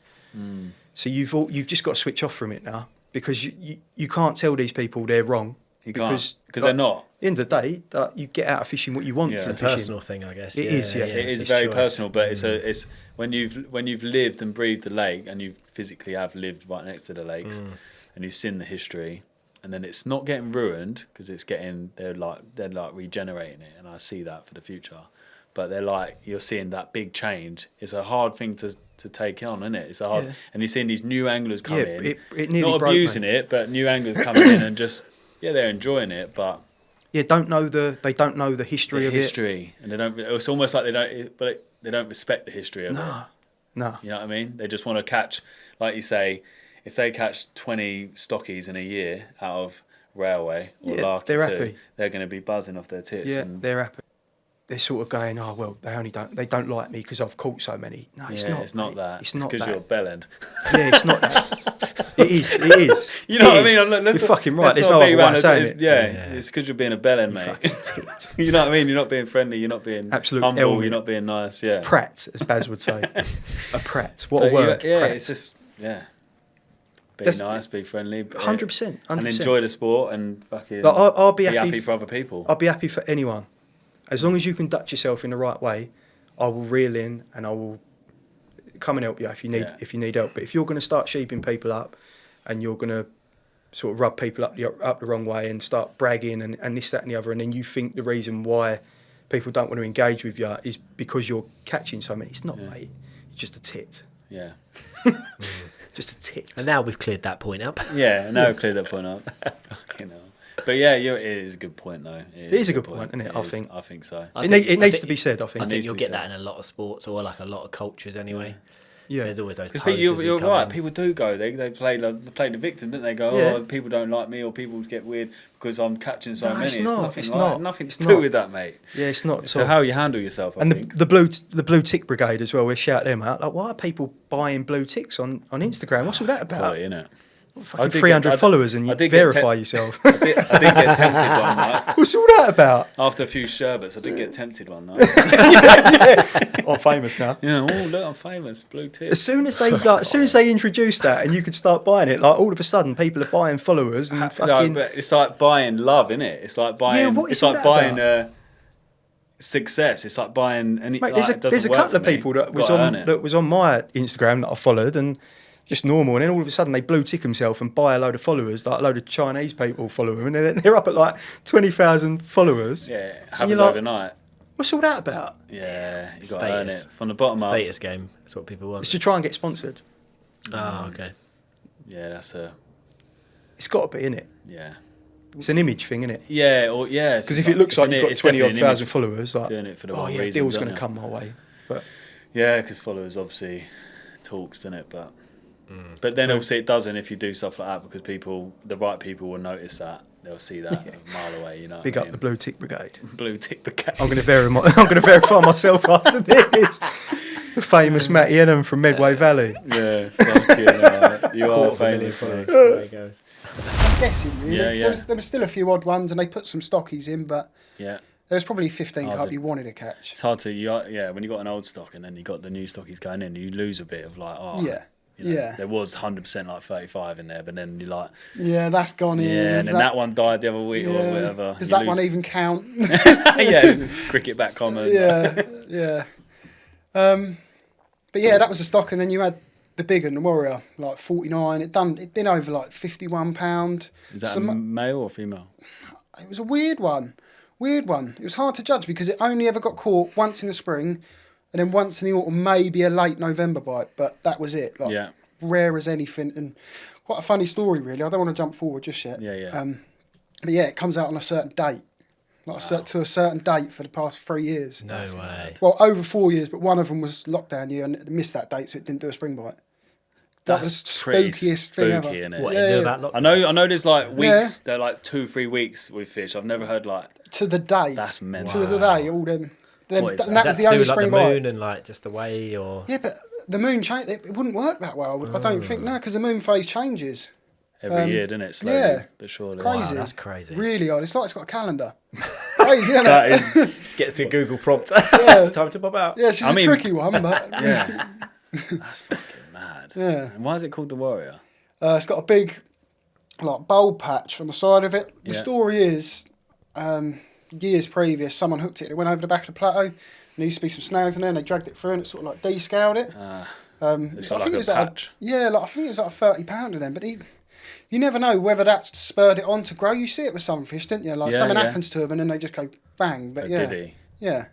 So you've just got to switch off from it now because you can't tell these people they're wrong. Because they're not. At the end of the day, you get out of fishing what you want from a fishing. personal thing, I guess. It is. It is very personal, but it's when you've lived and breathed the lake and you physically have lived right next to the lakes and you've seen the history, and then it's not getting ruined because they're like regenerating it, and I see that for the future. But they're like, you're seeing that big change. It's a hard thing to take on, isn't it? It's a hard, and you're seeing these new anglers come in, it nearly not broke abusing me. it, but new anglers coming in and just they're enjoying it, but they don't know the history of it, and they don't. It's almost like they don't respect the history of it. No. You know what I mean? They just want to catch, like you say, if they catch 20 stockies in a year out of railway or lark, they're happy. They're going to be buzzing off their tits. Yeah, and they're happy. They're sort of going, oh well, they don't like me because I've caught so many. No, it's not. It's not that. It's not because that. you're a bellend. Yeah, it's not that. It is. You know what I mean? You're fucking right. There's no other way of saying it. Yeah, it's because you're being a bellend, mate. You know what I mean? You're not being friendly. You're not being humble. Elm. You're not being nice. Yeah. Prat, as Baz would say. A prat. What a word. Yeah, prat. it's just Be nice, be friendly. 100%. And enjoy the sport and fucking I'll be happy for other people. I'll be happy for anyone. As long as you conduct yourself in the right way, I will reel in and I will come and help you if you need help. But if you're going to start sheeping people up and you're going to sort of rub people up the wrong way and start bragging and this, that and the other, and then you think the reason why people don't want to engage with you is because you're catching so many. It's not, mate. It's just a tit. Yeah. Just a tit. And now we've cleared that point up. Yeah, now we've cleared that point up. You know. But yeah, it is a good point, though. It is a good point, isn't it? I think so. It needs to be said, I think. I think you'll get that in a lot of sports or like a lot of cultures anyway. Yeah. There's always those Because you're right, people do go. They play the victim, didn't they? Go, oh, people don't like me, or people get weird because I'm catching so many. It's nothing to do with that, mate. Yeah, it's not. So how you handle yourself, I think. The blue tick brigade as well. We shout them out. Like, why are people buying blue ticks on Instagram? What's all that about? Quality, innit? Fucking 300 followers and you verify yourself. I did get tempted one night. What's all that about? After a few sherbets, I did get tempted one night. I'm famous now. Yeah, oh look, I'm famous. Blue tick. As soon as they introduced that and you could start buying it, like all of a sudden people are buying followers and fucking. But it's like buying love, innit? It's like buying. what is it's all like that buying about? success. It's like buying. Mate, there's a couple of people that was on my Instagram that I followed and. Just normal, and then all of a sudden they blue tick themselves and buy a load of followers, like a load of Chinese people follow them, and they're up at like 20,000 followers. Yeah, it happens overnight. What's all that about? Yeah, you got to earn it from the bottom up. Status game. That's what people want. It's to try and get sponsored. Oh, okay. Yeah, It's got to be, innit? Yeah. It's an image thing, innit? Yeah, because if it looks like you've got 20,000 followers, like, doing it for the oh wrong yeah, reasons, deal's going to come my way. But yeah, because followers obviously talks, doesn't it? But then obviously it doesn't if you do stuff like that because the right people will notice that. They'll see that a mile away, you know. Big up the Blue Tick Brigade. Blue Tick Brigade. I'm going to verify myself after this. The famous Matty Enham from Medway Valley. Yeah, fucking, you are famous. There he goes. I'm guessing, really. Yeah. There were still a few odd ones and they put some stockies in, but yeah. there was probably 15 carp you wanted to catch. It's hard to, when you got an old stock and then you got the new stockies going in, you lose a bit of like, You know, Yeah. there was 100% like 35 in there, but then you're like, Yeah, that's gone in. yeah, and Is then that one died the other week or yeah. whatever. Does You that one lose- even count? Yeah, cricket back common. yeah, yeah. But yeah, that was the stock, and then you had the big one, the Warrior, like 49. It did over like £51. Is that a male or female? It was a weird one. Weird one. It was hard to judge because it only ever got caught once in the spring and then once in the autumn, maybe a late November bite, but that was it. Like, Yeah. rare as anything. And quite a funny story, really. I don't want to jump forward just yet. Yeah, yeah. But yeah, it comes out on a certain date. Like to a certain date for the past 3 years. No way. Well, over 4 years, but one of them was lockdown year and it missed that date, so it didn't do a spring bite. That was pretty spookiest thing ever. spooky, innit? What, Yeah, you knew yeah. about I know. There's like weeks. They're like 2-3 weeks with fish. I've never heard like To the day. that's mental. To the day, all them. What is And that? that was Is the that to only do with, like, spring the bite. moon and like just the way, or Yeah, but the moon changed. It wouldn't work that well. I don't think no, because the moon phase changes. Every year, doesn't it? Slowly, yeah. but surely. Crazy. Wow, that's crazy. Really odd. It's like it's got a calendar. Crazy, isn't That it? is. Just gets a Google prompt. Yeah. Time to pop out. Yeah, she's a tricky one, but Yeah. That's fucking mad. yeah. And why is it called the Warrior? It's got a big, like, bulb patch on the side of it. The Yeah. story is, years previous, someone hooked it. It went over the back of the plateau. And there used to be some snags in there, and they dragged it through, and it sort of like descaled it. It's got like a patch. I think it was like a 30 pounder then. But you never know whether that's spurred it on to grow. You see it with some fish, didn't you? Like Yeah, something yeah. happens to them, and then they just go bang. But A yeah, giddy. yeah.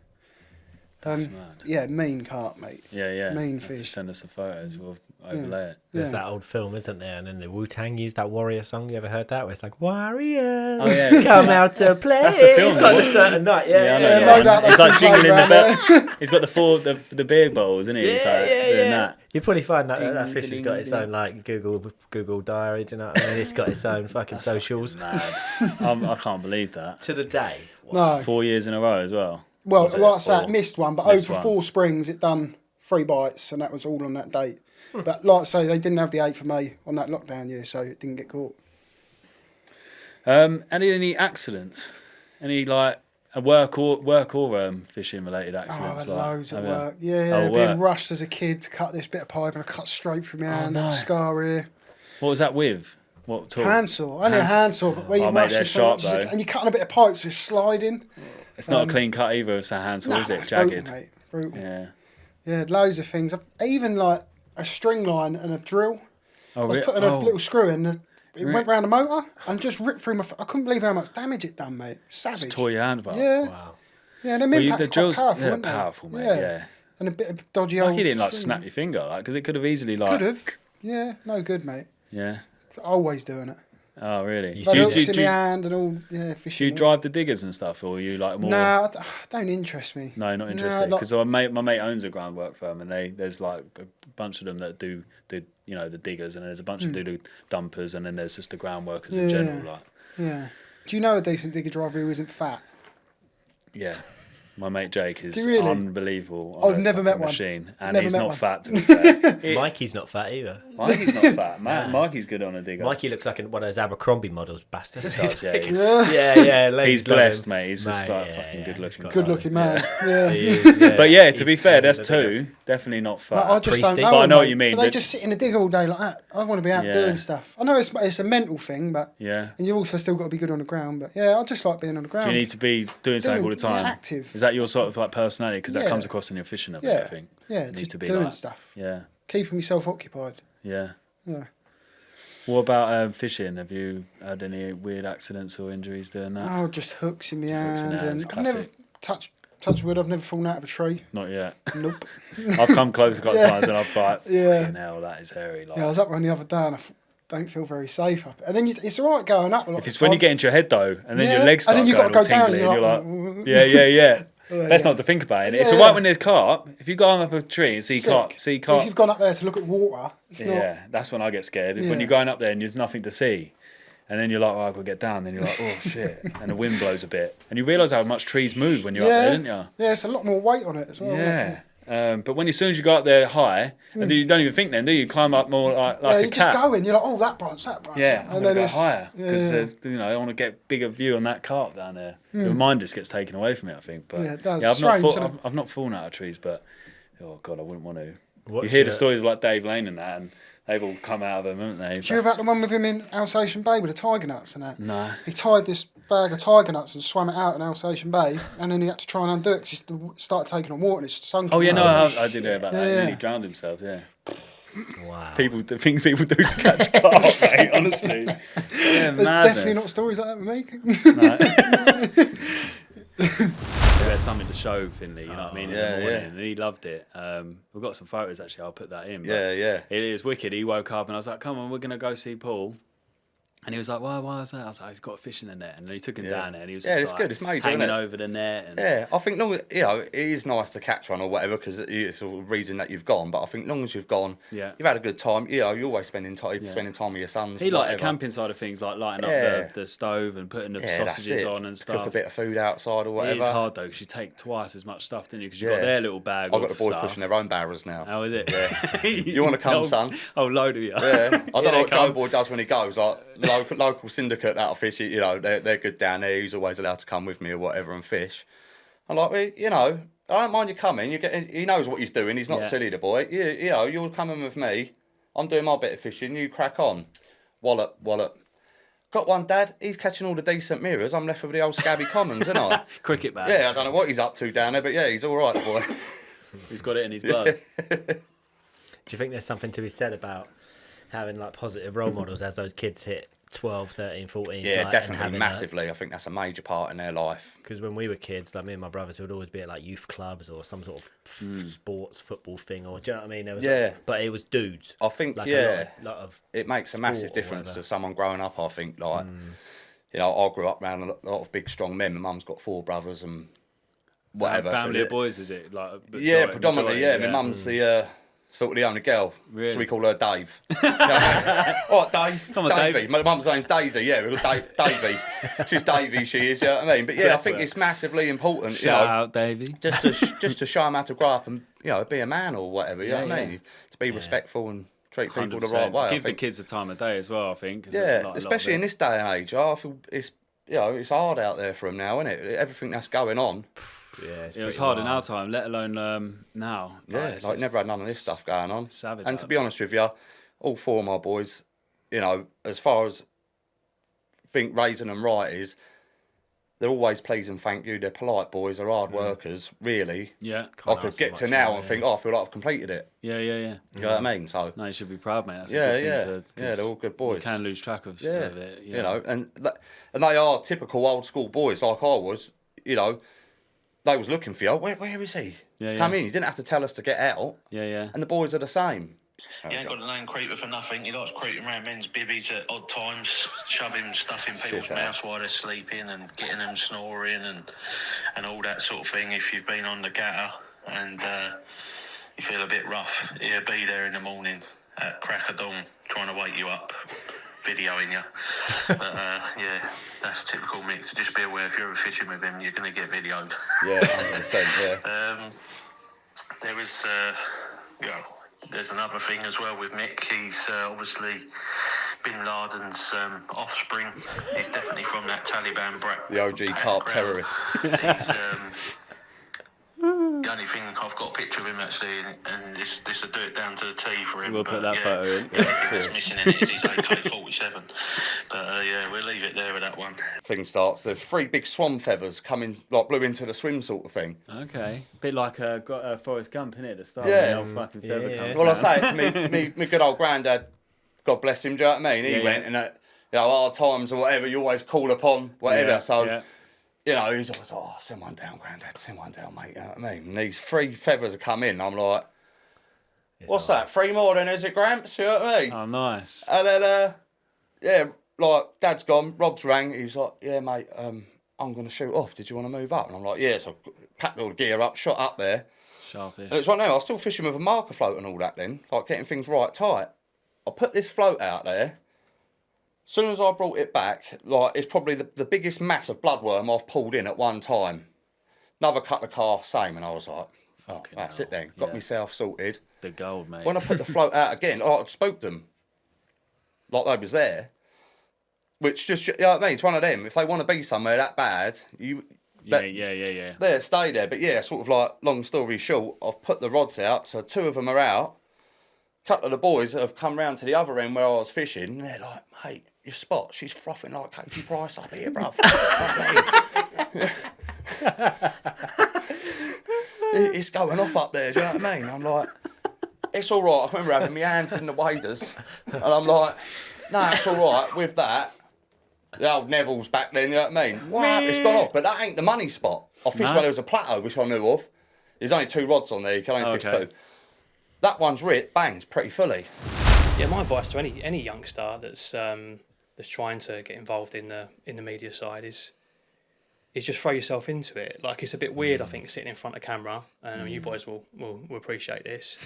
That's mad. Yeah, mean carp, mate. Yeah, yeah. Main Have to fish. send us the photos. We'll overlay it. There's that old film, isn't there? And then the Wu-Tang used that Warrior song. You ever heard that? Where it's like, Warriors, Oh, yeah. come out to play. That's the film, It's like what? a certain night. Yeah, I know. yeah, Yeah, no doubt He's that's like been jingling the played bell. He's got the beer bowls, isn't he? He's like doing that. You probably find that Ding, that fish has ding, got its ding. own like Google diary. Do you know what I mean? It's got its own fucking socials. Mad. I can't believe that. To the day. No. 4 years in a row as well. Well, Was it? like I say, Or- it missed one, but missed over one. 4 springs, it done 3 bites, and that was all on that date. But like I say, they didn't have the 8th of May on that lockdown year, so it didn't get caught. Any accidents? Any like a work or fishing related Oh, I accidents? had like, loads at have you? work. Yeah, Oh, being work. rushed as a kid to cut this bit of pipe, and I cut straight through my hand, no. scar here. What was that with? What tool? Handsaw. Only a handsaw, but where you Oh, mate, rush they're it so sharp, much, though. and you're cutting a bit of pipe, so it's sliding. It's not a clean cut either. It's a handsaw, is it? It's Jagged. brutal, mate. Brutal. Yeah. Yeah, loads of things. Even like a string line and a drill. Oh, I was putting a little screw in. It went round the motor and just ripped through my. I couldn't believe how much damage it done, mate. Savage. Just tore your hand apart. Yeah. Wow. Yeah, them Well, impacts the quite drills, powerful, they're weren't they? powerful, mate. Yeah. And a bit of dodgy Like old. he didn't like string. snap your finger, like, because it could have easily like. Could have. Yeah, no good, mate. Yeah. Always doing it. Oh, really? You Got see- hooks in my hand and all. Yeah, Do fishing. you drive the diggers and stuff, or are you like more? Nah, don't interest me. No, not Nah, interested. like- Because my mate owns a groundwork firm, and there's like a bunch of them that do the diggers, and there's a bunch that do the dumpers, and then there's just the ground workers in general. Like, Yeah. Do you know a decent digger driver who isn't fat? yeah, my mate Jake is Do you really? unbelievable. I've on a never met fucking one. machine, and Never he's met not one. fat to be fair. Mikey's not fat either. Mikey's not fat. Mikey's good on a digger. Mikey looks like one of those Abercrombie models, bastard. He does, yeah, he's- yeah. He's ladies love blessed, him. mate. He's just Mate, like yeah, fucking yeah, good he's looking. got- Good looking man. Yeah. He is, yeah. But yeah, to He's be fair, heavy that's as a digger. 2. Definitely not fat. Like, I just don't Priesty. know. But I know what mate. you mean. But they That- just sit in a dig all day like that. I want to be out Yeah. doing stuff. I know it's a mental thing, but Yeah. and you've also still got to be good on the ground. But yeah, I just like being on the ground. Do you need to be doing something all the time? Yeah, active. Is that your sort of like personality? Because that Yeah. comes across in your fishing, I Yeah. think. Yeah, You need just to be doing like, stuff, Yeah, keeping myself occupied. yeah. Yeah. What about fishing? Have you had any weird accidents or injuries doing that? Oh, just hooks in my Hooks in hand, hands, and I've never touch wood. I've never fallen out of a tree. Not yet. Nope. I've come close a couple of times and I've like, Yeah. fucking hell, that is hairy. Like, Yeah, I was up one the other day, and I don't feel very safe up. And then it's all right going up. A lot if it's of when you time. get into your head though, and then Yeah, your legs and start then you've going got to all go down, tingly, and and you're you're like, yeah. Oh, That's yeah. not to think about it. It's Yeah. all right when there's carp. If you go up a tree and see Sick. carp, But if you've gone up there to look at water, it's not. yeah, that's when I get scared. When Yeah. you're going up there and there's nothing to see, and then you're like, oh, I've got to get down. Then you're like, oh shit, and the wind blows a bit, and you realise how much trees move when you're up there, don't you? Yeah, it's a lot more weight on it as well. isn't Yeah. it? But when as soon as you go up there high, and then you don't even think then, do you? Climb up more like Yeah, a you're cat. just going. You're like, oh, that branch, that branch. Yeah, I'm and gonna then go it's higher because yeah. I want to get bigger view on that carp down there. The mind just gets taken away from it, I think. But Yeah, it does. I've Strange, not isn't it? I've not fallen out of trees, but oh god, I wouldn't want to. What's you hear the your- stories of like Dave Lane and that, and They've all come out of them, haven't they? Do you hear about the one with him in Alsatian Bay with the tiger nuts and that? No. He tied this bag of tiger nuts and swam it out in Alsatian Bay, and then he had to try and undo it because he started taking on water and it sunk. Oh yeah, him no, out. I did hear about that. Yeah. He nearly drowned himself. Yeah. Wow. The things people do to catch carp, mate. Honestly, yeah, There's madness. definitely not stories like that with me. We had something to show Finley, you know what I mean, in Yeah, the morning, yeah. and he loved it. We've got some photos actually. I'll put that in. but Yeah. It was wicked. He woke up and I was like, "Come on, we're gonna go see Paul." And he was like, why is that? I was like, he's got a fish in the net. And then he took him down there and he was just it's like good. It's major, hanging isn't it? over the net. And Yeah, I think long it is nice to catch one or whatever because it's a reason that you've gone. But I think long as you've gone, Yeah. you've had a good time. You're always spending time with your sons. He liked whatever. the camping side of things, like lighting Yeah. up the stove and putting the that's sausages it. on and stuff. Cook a bit of food outside or whatever. It is hard though, because you take twice as much stuff, didn't you? Because you've got Yeah. their little bag. I've got of the boys stuff. pushing their own barrows now. How is it? Yeah. You want to come, son? Oh, load of you. Yeah. I don't know what come. Joe Boy does when he goes. Like local syndicate that'll fish. You know, they're good down there. He's always allowed to come with me or whatever and fish. I'm like, you know, I don't mind you coming. He knows what he's doing. He's not silly, the boy. You know, you're coming with me. I'm doing my bit of fishing. You crack on. Wallop. Got one, Dad. He's catching all the decent mirrors. I'm left with the old scabby commons, isn't I? Cricket bats. Yeah, I don't know what he's up to down there, but yeah, he's all right, the boy. He's got it in his blood. Do you think there's something to be said about having like positive role models as those kids hit 12, 13, 14? Yeah, like, definitely, massively. I think that's a major part in their life. Because when we were kids, like me and my brothers would always be at like youth clubs or some sort of sports football thing, or do you know what I mean? There was but it was dudes. I think like a lot of it makes a massive sport or difference whatever. to someone growing up. I think like you know, I grew up around a lot of big strong men. My mum's got 4 brothers and whatever. Family so of boys, is it? Like yeah, predominantly. majority, My mum's the sort of the only girl. Really? So we call her Dave. All right, Dave. Come on, Davey. Dave. My mum's name's Daisy. Yeah, we've got Davey. She's Davey. She is. You know what I mean? But yeah, I think it's massively important. Shout out, Davey. Just to show them how to grow up and be a man or whatever. You know what I mean? To be respectful and treat people the right way. Give the kids the time of day as well, I think. Yeah, especially in this day and age. I feel it's it's hard out there for them now, isn't it? Everything that's going on. Yeah, it was hard in our time, let alone now. Yeah, like never had none of this stuff going on. Savage. And to be honest with you, all 4 of my boys, as far as think raising them right is, they're always please and thank you. They're polite boys. They're hard workers. Really. Yeah. I could get to now and think, I feel like I've completed it. Yeah. You know what I mean? So. No, you should be proud, mate. That's Yeah, a good thing to, they're all good boys. You can lose track of it. You know, and they are typical old school boys like I was. They was looking for you. Where is he? Come in. You didn't have to tell us to get out. Yeah. And the boys are the same. You ain't got the name Creeper for nothing. He likes creeping around men's bibbies at odd times, shoving stuff in people's mouths while they're sleeping and getting them snoring and all that sort of thing. If you've been on the gutter and you feel a bit rough, he'll be there in the morning at crack of dawn trying to wake you up, videoing you. But yeah, that's typical Mick. So just be aware, if you're ever fishing with him, you're going to get videoed. Yeah, 100%, yeah. There was, there's another thing as well with Mick. He's obviously Bin Laden's offspring. He's definitely from that Taliban brat. The OG carp terrorist. He's, the only thing I've got a picture of him actually, and this will do it down to the T for him. We'll put that photo in. The only thing that's missing in it is his AK-47. But yeah, we'll leave it there with that one. Thing starts. The 3 big swan feathers coming blew into the swim sort of thing. Okay. Bit like Forrest Gump, innit? The start Yeah. when the old fucking feather comes Well, down. I say it's me good old granddad. God bless him. Do you know what I mean? He went and at hard times or whatever, you always call upon whatever. He's always, send one down, granddad. Send one down, mate. You know what I mean? And these 3 feathers have come in. I'm like, what's that? 3 more then, is it, Gramps? You know what I mean? Oh, nice. And then, like, Dad's gone, Rob's rang, he was like, yeah, mate, I'm going to shoot off, did you want to move up? And I'm like, yeah, so I packed all the gear up, shot up there. Sharpish. And it's right now, I was still fishing with a marker float and all that then, like getting things right tight. I put this float out there, as soon as I brought it back, like, it's probably the biggest mass of bloodworm I've pulled in at one time. Another cut of car, same, and I was like, that's it then, got myself sorted. The gold, mate. When I put the float out again, I spoke them, like they was there. Which just, you know what I mean? It's one of them. If they want to be somewhere that bad, Yeah. there, stay there. But yeah, sort of like, long story short, I've put the rods out, so 2 of them are out. couple of the boys have come round to the other end where I was fishing, and they're like, mate, your spot, she's frothing like Katie Price up here, bruv. It's going off up there, do you know what I mean? I'm like, it's all right. I remember having my hands in the waders, and I'm like, no, it's all right with that. The old Neville's back then, you know what I mean? What? It's gone off, but that ain't the money spot. I fished where there was a plateau, which I knew of. There's only 2 rods on there, you can only fish 2. That one's ripped, bang, it's pretty fully. Yeah, my advice to any youngster that's trying to get involved in the media side is just throw yourself into it. Like, it's a bit weird, I think, sitting in front of camera, and you boys will appreciate this.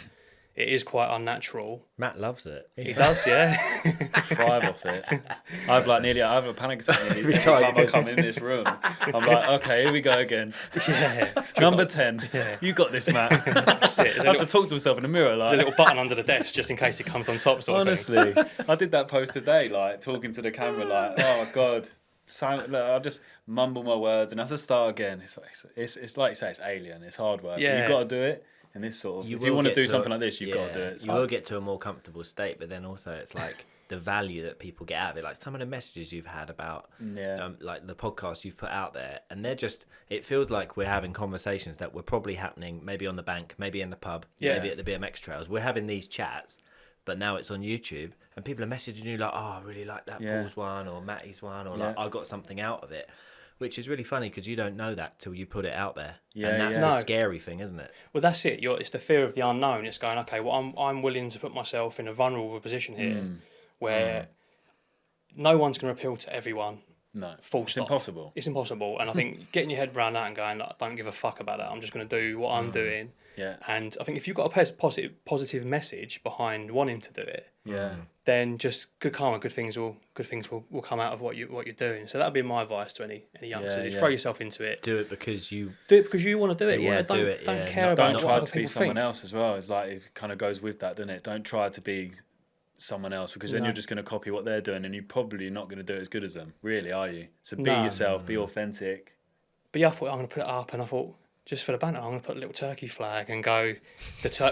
It is quite unnatural. Matt loves it. He does, yeah. Thrive off it. I have a panic attack every time I come in this room. I'm like, okay, here we go again. Yeah. Number 10. Yeah. You got this, Matt. That's it. I have to talk to myself in the mirror. Like, there's a little button under the desk just in case it comes on top. Honestly, I did that post today, like talking to the camera, like, oh God. Silent, look, I'll just mumble my words and have to start again. It's like you say, it's alien. It's hard work. Yeah. You've got to do it. And this sort of, if you want to do something like this, you've got to do it. You will get to a more comfortable state, but then also it's like the value that people get out of it. Like some of the messages you've had about, like the podcasts you've put out there, and they're just, it feels like we're having conversations that were probably happening maybe on the bank, maybe in the pub, maybe at the BMX trails. We're having these chats, but now it's on YouTube, and people are messaging you like, oh, I really like that Paul's one or Matty's one, or like, I got something out of it. Which is really funny because you don't know that till you put it out there. Yeah, and that's the scary thing, isn't it? Well, that's it. It's the fear of the unknown. It's going, okay, well, I'm willing to put myself in a vulnerable position here where no one's going to appeal to everyone. No, it's impossible. It's impossible. And I think getting your head around that and going, like, don't give a fuck about that. I'm just going to do what I'm doing. Yeah. And I think if you've got a positive message behind wanting to do it, then just good karma, good things will come out of what you're doing. So that'd be my advice to any youngsters: is throw yourself into it. Do it because you want to do it. Yeah, don't care about don't try what other to be people someone think. else as well. It's like it kind of goes with that, doesn't it? Don't try to be someone else because then you're just going to copy what they're doing, and you're probably not going to do it as good as them. Really, are you? So be yourself, be authentic. But yeah, I thought I'm going to put it up, and I thought, just for the banter, I'm going to put a little turkey flag and go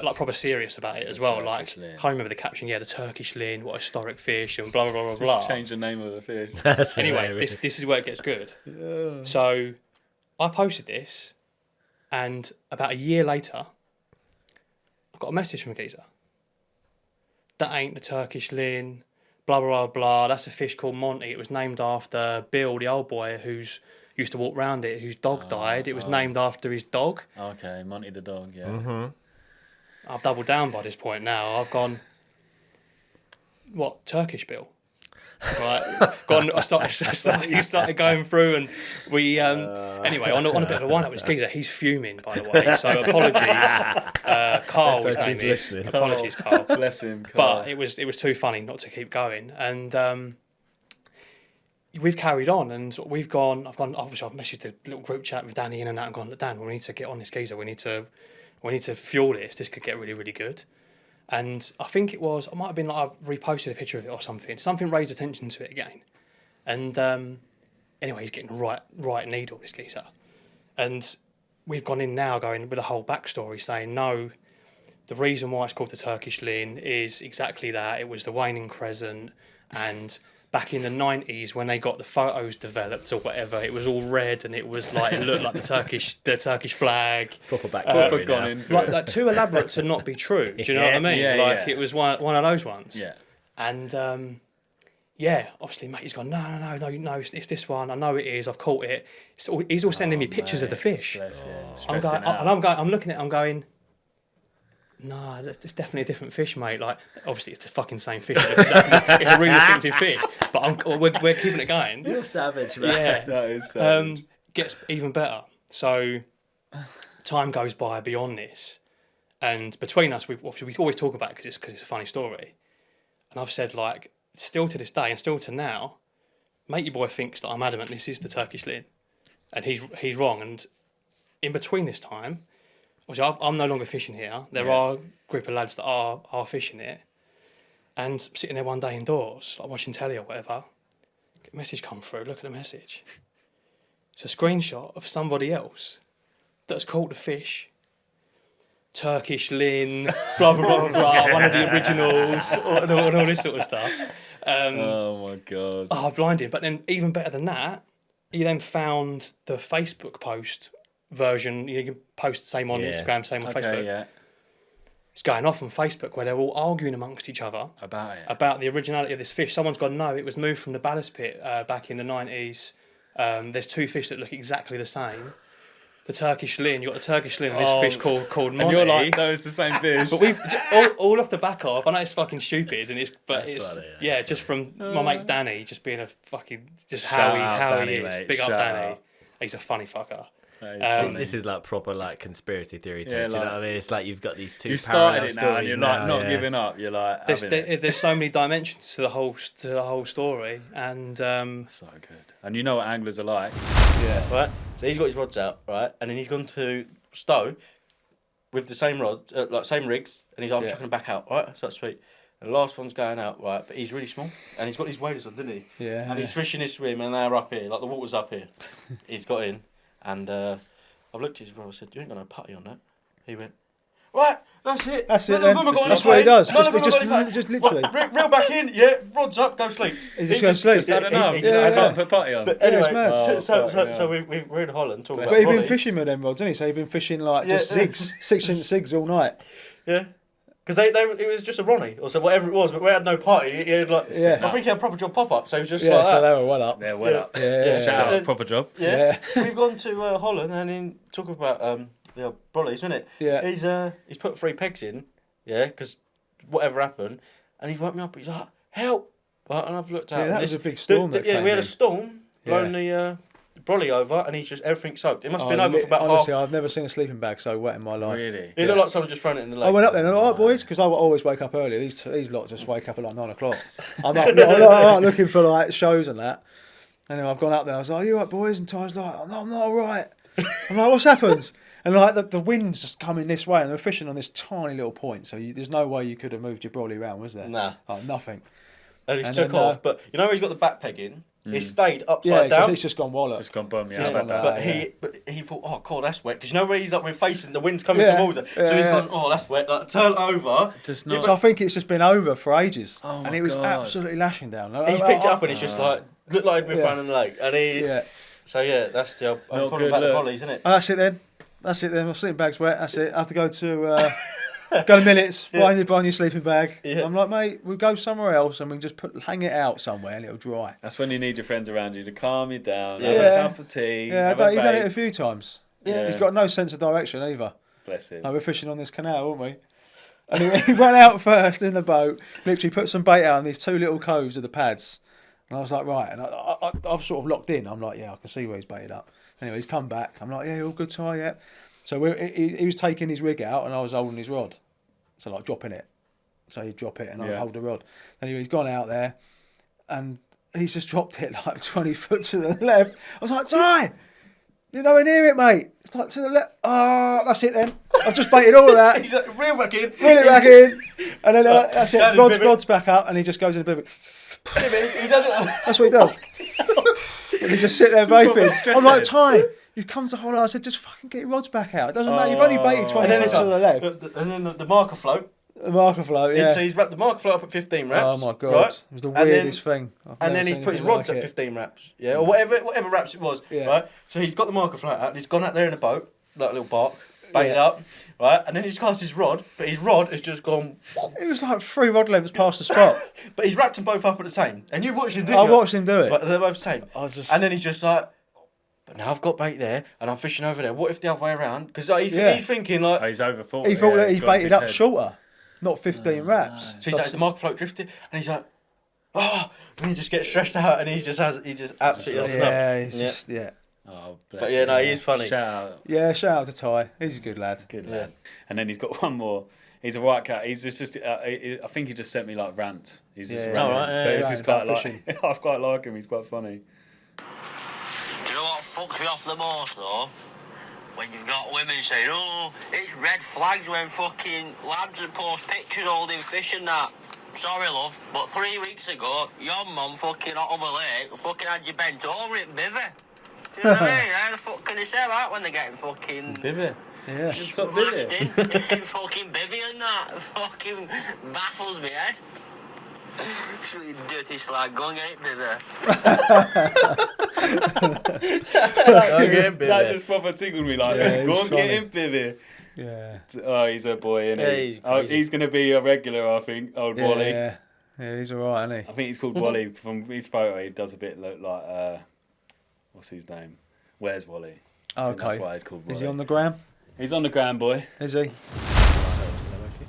like proper serious about it as well. Like, I can't remember the caption. Yeah, the Turkish Lin, what a historic fish, and blah blah blah blah blah. Change the name of the fish. Anyway, this is where it gets good. Yeah. So, I posted this, and about a year later, I got a message from a geezer. That ain't the Turkish Lin, blah blah blah blah. That's a fish called Monty. It was named after Bill, the old boy who's used to walk around it, whose dog died. It was named after his dog. Okay, Monty the dog, yeah. Mm-hmm. I've doubled down by this point now. I've gone, what, Turkish Bill? Right, you started going through, and we anyway on a bit of a wind up with Geezer. He's fuming, by the way, so apologies. Carl, his name is. Apologies, Carl. Bless him, Carl. But it was too funny not to keep going, and we've carried on, and I've messaged the little group chat with Danny in and out, and gone, look, Dan, we need to get on this Geezer. We need to fuel this. This could get really, really good. And I think it might have been like I've reposted a picture of it or something. Something raised attention to it again. And anyway, he's getting the right needle, this geezer. And we've gone in now going with a whole backstory saying, no, the reason why it's called the Turkish Lin is exactly that. It was the waning crescent, and back in the 90s when they got the photos developed or whatever, it was all red and it was like, it looked like the Turkish flag. Proper backstory gone into it. Like too elaborate to not be true. Do you know what I mean? Yeah, it was one of those ones. Yeah. And obviously matey's gone, no, it's this one. I know it is. I've caught it. He's all sending me pictures of the fish. I'm looking at it, I'm going, no, it's definitely a different fish, mate. Like, obviously, it's the fucking same fish. It's a really distinctive fish. But we're keeping it going. You're savage, man. Yeah. That is savage. Gets even better. So, time goes by beyond this. And between us, we always talk about it because it's a funny story. And I've said, like, still to this day and still to now, matey boy thinks that I'm adamant this is the Turkish Lin. And he's wrong. And in between this time, obviously, I'm no longer fishing here. There are a group of lads that are fishing it. And sitting there one day indoors, like watching telly or whatever, get a message come through, look at the message. It's a screenshot of somebody else that's caught the fish. Turkish Lynn, blah blah blah blah, blah one of the originals, and all this sort of stuff. Oh my god! Oh, blinding! But then even better than that, he then found the Facebook post version. You can post the same on Instagram, same on Facebook. Yeah. It's going off on Facebook where they're all arguing amongst each other about the originality of this fish. Someone's gone, no, it was moved from the ballast pit back in the 90s. There's two fish that look exactly the same. The Turkish Lynn, you got the Turkish Lynn and this fish called Monty. And you're like, no, it's the same fish. But we've all off the back of. I know it's fucking stupid, and it's funny, just from my mate Danny, just being a fucking how he is. Mate. Big up Shout Danny. out. He's a funny fucker. This is like proper like conspiracy theory talk. Yeah, Do you know like- what I mean? It's like you've got these two. You started parallel it now, and stories you're like not yeah. giving up. You're like, having it. There's so many dimensions to the whole story, and So good. And you know what anglers are like. Yeah. Right. So he's got his rods out, right, and then he's gone to Stowe with the same rods, like same rigs, and he's like, I'm chucking them back out, right? So that's sweet. And the last one's going out, right, but he's really small, and he's got these waders on, didn't he? Yeah. And he's fishing his swim, and they're up here, like the water's up here. He's got in, and I've looked at his rod. I said, "You ain't got no putty on that." He went, "Right, that's it. That's it None of then. them have got That's any what he play. does. None of them Just have got any play. literally. Right, reel back in, yeah, rods up, go sleep." He just goes to sleep. Is that enough? He Just just can't put putty on. But Yeah, it's anyway, mad. so we're in Holland talking But about he'd been brollies. fishing with them rods, hasn't he? So he'd been fishing like just Yeah. 6-inch sigs all night. Yeah. Because it was just a Ronnie, or so whatever it was, but we had no party. He had like, Yeah. I think he had proper job pop up, so he was just Yeah, like so that. they were well up. They're well Yeah. up. Yeah. Shout Yeah. out, proper job. Yeah. We've gone to Holland and then talk about the brollies, isn't it? Yeah. He's put 3 pegs in, yeah, because whatever happened, and he woke me up. He's like, "Help!" Right, and I've looked out. Yeah, and that was a big storm that yeah, came we had a in. storm blowing the brolly over, and he's just everything soaked. It must have been Oh, over for about honestly, half. I've never seen a sleeping bag so wet in my life. Really? It looked like someone just thrown it in the lake. I went up there and all right, boys, because I always wake up early. These lot just wake up at like 9 o'clock. I'm up looking for like shows and that. Anyway, I've gone up there. I was like, "Are you right, boys?" And Ty's like, "I'm not all right." I'm like, "What's happened?" And like the wind's just coming this way, and they're fishing on this tiny little point. So there's no way you could have moved your brolly around, was there? Nah. Oh, nothing. And he And took then, off, but you know where he's got the back peg in? He stayed Yeah, upside down. it's just gone wallet. Just gone bum. Just Yeah, gone about like that. But he thought, "Oh, God, that's wet." Because you know where he's like, we're facing, the wind's coming Yeah, towards it. So he's yeah. gone, "Oh, that's wet." Like, turn over. Just Yeah, not. So I think it's just been over for ages, Oh and my it was God. absolutely lashing down. He's picked it up and he's just like, looked like he'd been Yeah. thrown in the lake. And he, Yeah. so yeah, that's the, I'm Not calling good about the look. brollies, isn't it? Oh, that's it then. That's it then. My sleeping bag's wet. That's it. I have to go to go to Millets, buy a new sleeping bag. Yeah. I'm like, mate, we'll go somewhere else and we can just hang it out somewhere and it'll dry. That's when you need your friends around you to calm you down. Have Yeah. a cup of tea. Yeah, have a he's done it a vape. few times. Yeah. He's got no sense of direction either. Bless him. No, we're fishing on this canal, weren't we? And he went out first in the boat, literally put some bait out on these 2 little coves of the pads. And I was like, right. And I've sort of locked in. I'm like, yeah, I can see where he's baited up. Anyway, he's come back. I'm like, yeah, all good, Ty, yeah. So he was taking his rig out and I was holding his rod. So like dropping it. So he'd drop it and I'd Yeah. hold the rod. Anyway, he's gone out there and he's just dropped it like 20 foot to the left. I was like, Ty, you're nowhere near it, mate. It's like to the left. Oh, that's it then. I've just baited all of that. He's like, reel back in. Reel it back in. And then that's it. Down in pivot. Rod's back up and he just goes in a pivot. He does it. That's what he does. And he just sit there vaping. I'm like, Ty, you've come to Holland. I said, just fucking get your rods back out. It doesn't matter. You've only baited 20 And then foot it's to the like, left. and then the marker float. The marker float, yeah. So he's wrapped the marker float up at 15 Oh wraps. my God. Right? It was the And then- weirdest thing. I've And never then he seen put his anything rods like at it. 15 wraps, yeah, or whatever wraps it was, Yeah. right? So he's got the marker float out, and he's gone out there in a boat, like a little bark, baited Yeah. up, right? And then he's cast his rod, but his rod has just gone, It was like 3 rod lengths past the spot. but he's wrapped them both up at the same. And you watched him do it. I watched him do it. But they're both the same. I was just... And then he's just like, but now I've got bait there, and I'm fishing over there. What if the other way around? Because he's thinking like, Oh, he's over 40. He thought yeah, that he got to baited his up head. shorter, not 15 wraps. so he's like, is the marker float drifted? And he's like, oh, and he just gets stressed out, and he just absolutely does stuff. Yeah, it's Yeah. just, yeah. Oh, bless But yeah, him, no, he is funny. Shout out. Yeah, shout out to Ty. He's a good lad. Good lad. And then he's got one more. He's a white cat. He's just I think he just sent me like rants. He's just Yeah. ranting. Oh, right, yeah, But yeah. it's just quite About like, I quite like him. He's quite funny. You know what fucks me off the most though? When you've got women saying, oh, it's red flags when fucking lads that post pictures holding fish and that. Sorry, love, but 3 weeks ago, your mum fucking out of a lake fucking had you bent over it, bivvy. Do you know what I mean? How the fuck can they say that when they're getting fucking... Bivvy. Yeah. Smashed in fucking bivvy and that. Fucking baffles me head. You dirty slag, go and get it, bivvy. That just proper tickled me like, go and get him, bivvy. Yeah. Oh, he's a boy, isn't Yeah, he? he's crazy. He's going to be a regular, I think, old Wally. Yeah. Yeah, he's alright, isn't I think he's called Wally. From his photo, he does a bit look like, what's his name? Where's Wally? I think that's why he's called Wally. Is he on the gram? He's on the gram, boy. Is he?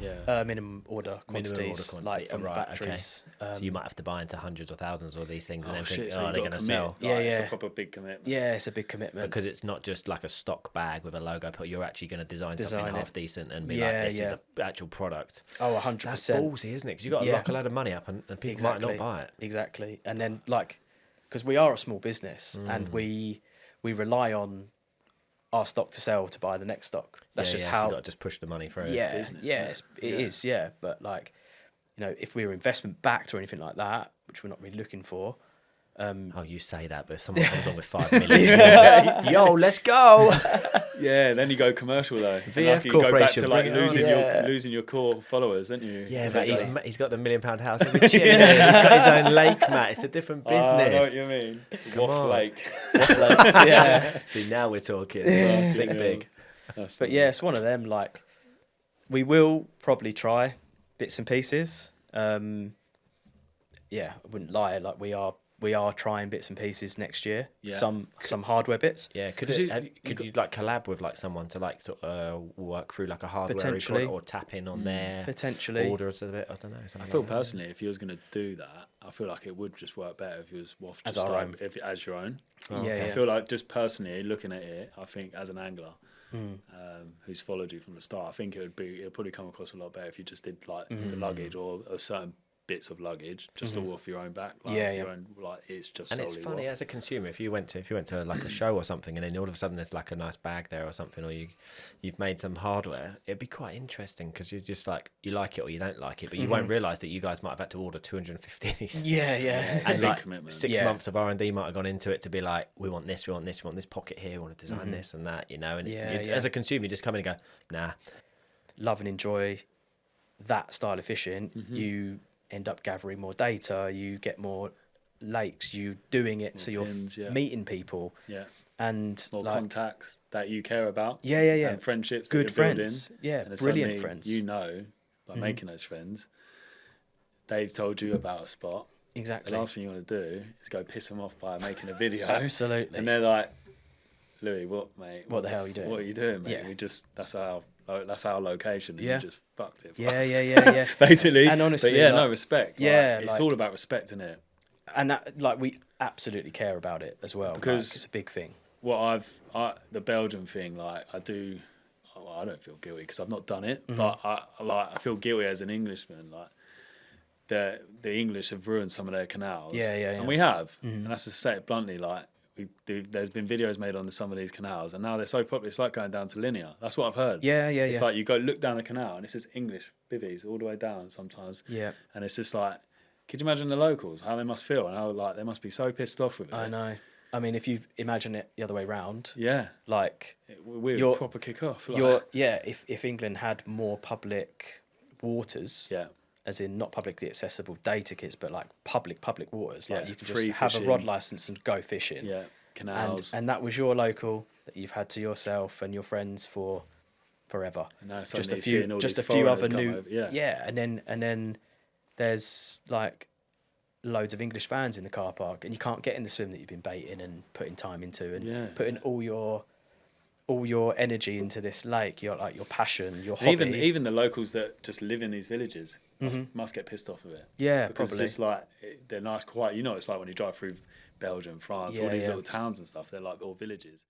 Yeah. Minimum order quantities, like from factories. So you might have to buy into hundreds or thousands of these things and then think, so oh, you've they're got going to commit. sell. Like, it's a proper big commitment. Yeah, it's a big commitment. Because it's not just like a stock bag with a logo, but you're actually going to design something it. half decent and be like, this is an actual product. Oh, 100%. That's ballsy, isn't it? Because you've got to lock a load of money up and people might not buy it. Exactly. And then, like, because we are a small business and we rely on our stock to sell to buy the next stock. That's just how. So you've got to just push the money through. Yeah, business, it is. But like, you know, if we were investment backed or anything like that, which we're not really looking for. You say that, but if someone comes on with 5 million, yo, let's go. Yeah, then you go commercial though. VF you go back Corporation, to like bring it on. losing your core followers, don't you? Yeah, but he's got the £1 million house in Virginia. He's got his own lake, Matt. It's a different business. I know what you mean. Waff Lake. Yeah. See, now we're talking. Big. But yeah, it's one of them. Like, we will probably try bits and pieces. Yeah, I wouldn't lie. Like, we are trying bits and pieces next year. Yeah. Some hardware bits. Yeah, could you like collab with like someone to like sort of work through like a hardware Potentially. or tap in on their Potentially. orders a bit? I don't know. I feel personally, if you was going to do that, I feel like it would just work better if you was Waff As just our like, own. as your own. Yeah. I feel like just personally looking at it, I think as an angler who's followed you from the start, I think it'd probably come across a lot better if you just did like the luggage or a certain bits of luggage just all off your own back. Like, your own, like it's just. And it's funny Waff. as a consumer, if you went to like a show or something, and then all of a sudden there's like a nice bag there or something, or you've made some hardware, it'd be quite interesting because you're just like you like it or you don't like it, but you won't realise that you guys might have had to order 250. Yeah. It's a And big like commitment. 6 months of R&D might have gone into it to be like, we want this pocket here, we want to design this and that, you know. And as a consumer, you just come in and go, nah. Love and enjoy that style of fishing. You end up gathering more data. You get more lakes. You doing it, so you're pins, meeting people. Yeah. And More like, contacts that you care about. Yeah. And friendships. Good that you're friends. Building. Yeah, And then brilliant suddenly friends. You know, by making those friends, they've told you about a spot. Exactly. The last thing you want to do is go piss them off by making a video. Absolutely. And they're like, Louis, what, mate? What the hell are you doing? What are you doing, mate? Yeah. We just that's our location. And you just fucked it. For us. Yeah. Basically. And honestly, but yeah, like, no respect. Yeah, like, it's all about respect, isn't it? And that, like, we absolutely care about it as well Because like, it's a big thing. What the Belgian thing, like I don't feel guilty because I've not done it, but I feel guilty as an Englishman, like. The English have ruined some of their canals. Yeah. And we have. And that's to say it bluntly, like there's been videos made on some of these canals, and now they're so popular. It's like going down to Linear. That's what I've heard. Yeah. It's like you go look down the canal, and it's just English bivvies all the way down sometimes. Yeah. And it's just like, could you imagine the locals how they must feel and how like they must be so pissed off with it. I know. I mean, if you imagine it the other way round, Yeah. like We You're- would proper kick off. Like. if England had more public waters, Yeah. as in not publicly accessible data kits, but like public waters, like Yeah, you can just free have fishing. a rod license and go fishing. Yeah. Canals. And that was your local that you've had to yourself and your friends for forever. And now Just a suddenly few, seeing all just these a few foreigners other come new, over, yeah. And then there's like loads of English fans in the car park, and you can't get in the swim that you've been baiting and putting time into, and putting all your energy into this lake, your passion, your hobby. Even the locals that just live in these villages must get pissed off of it. Yeah, because probably. it's just like they're nice, quiet. You know, it's like when you drive through Belgium, France, all these little towns and stuff. They're like all villages.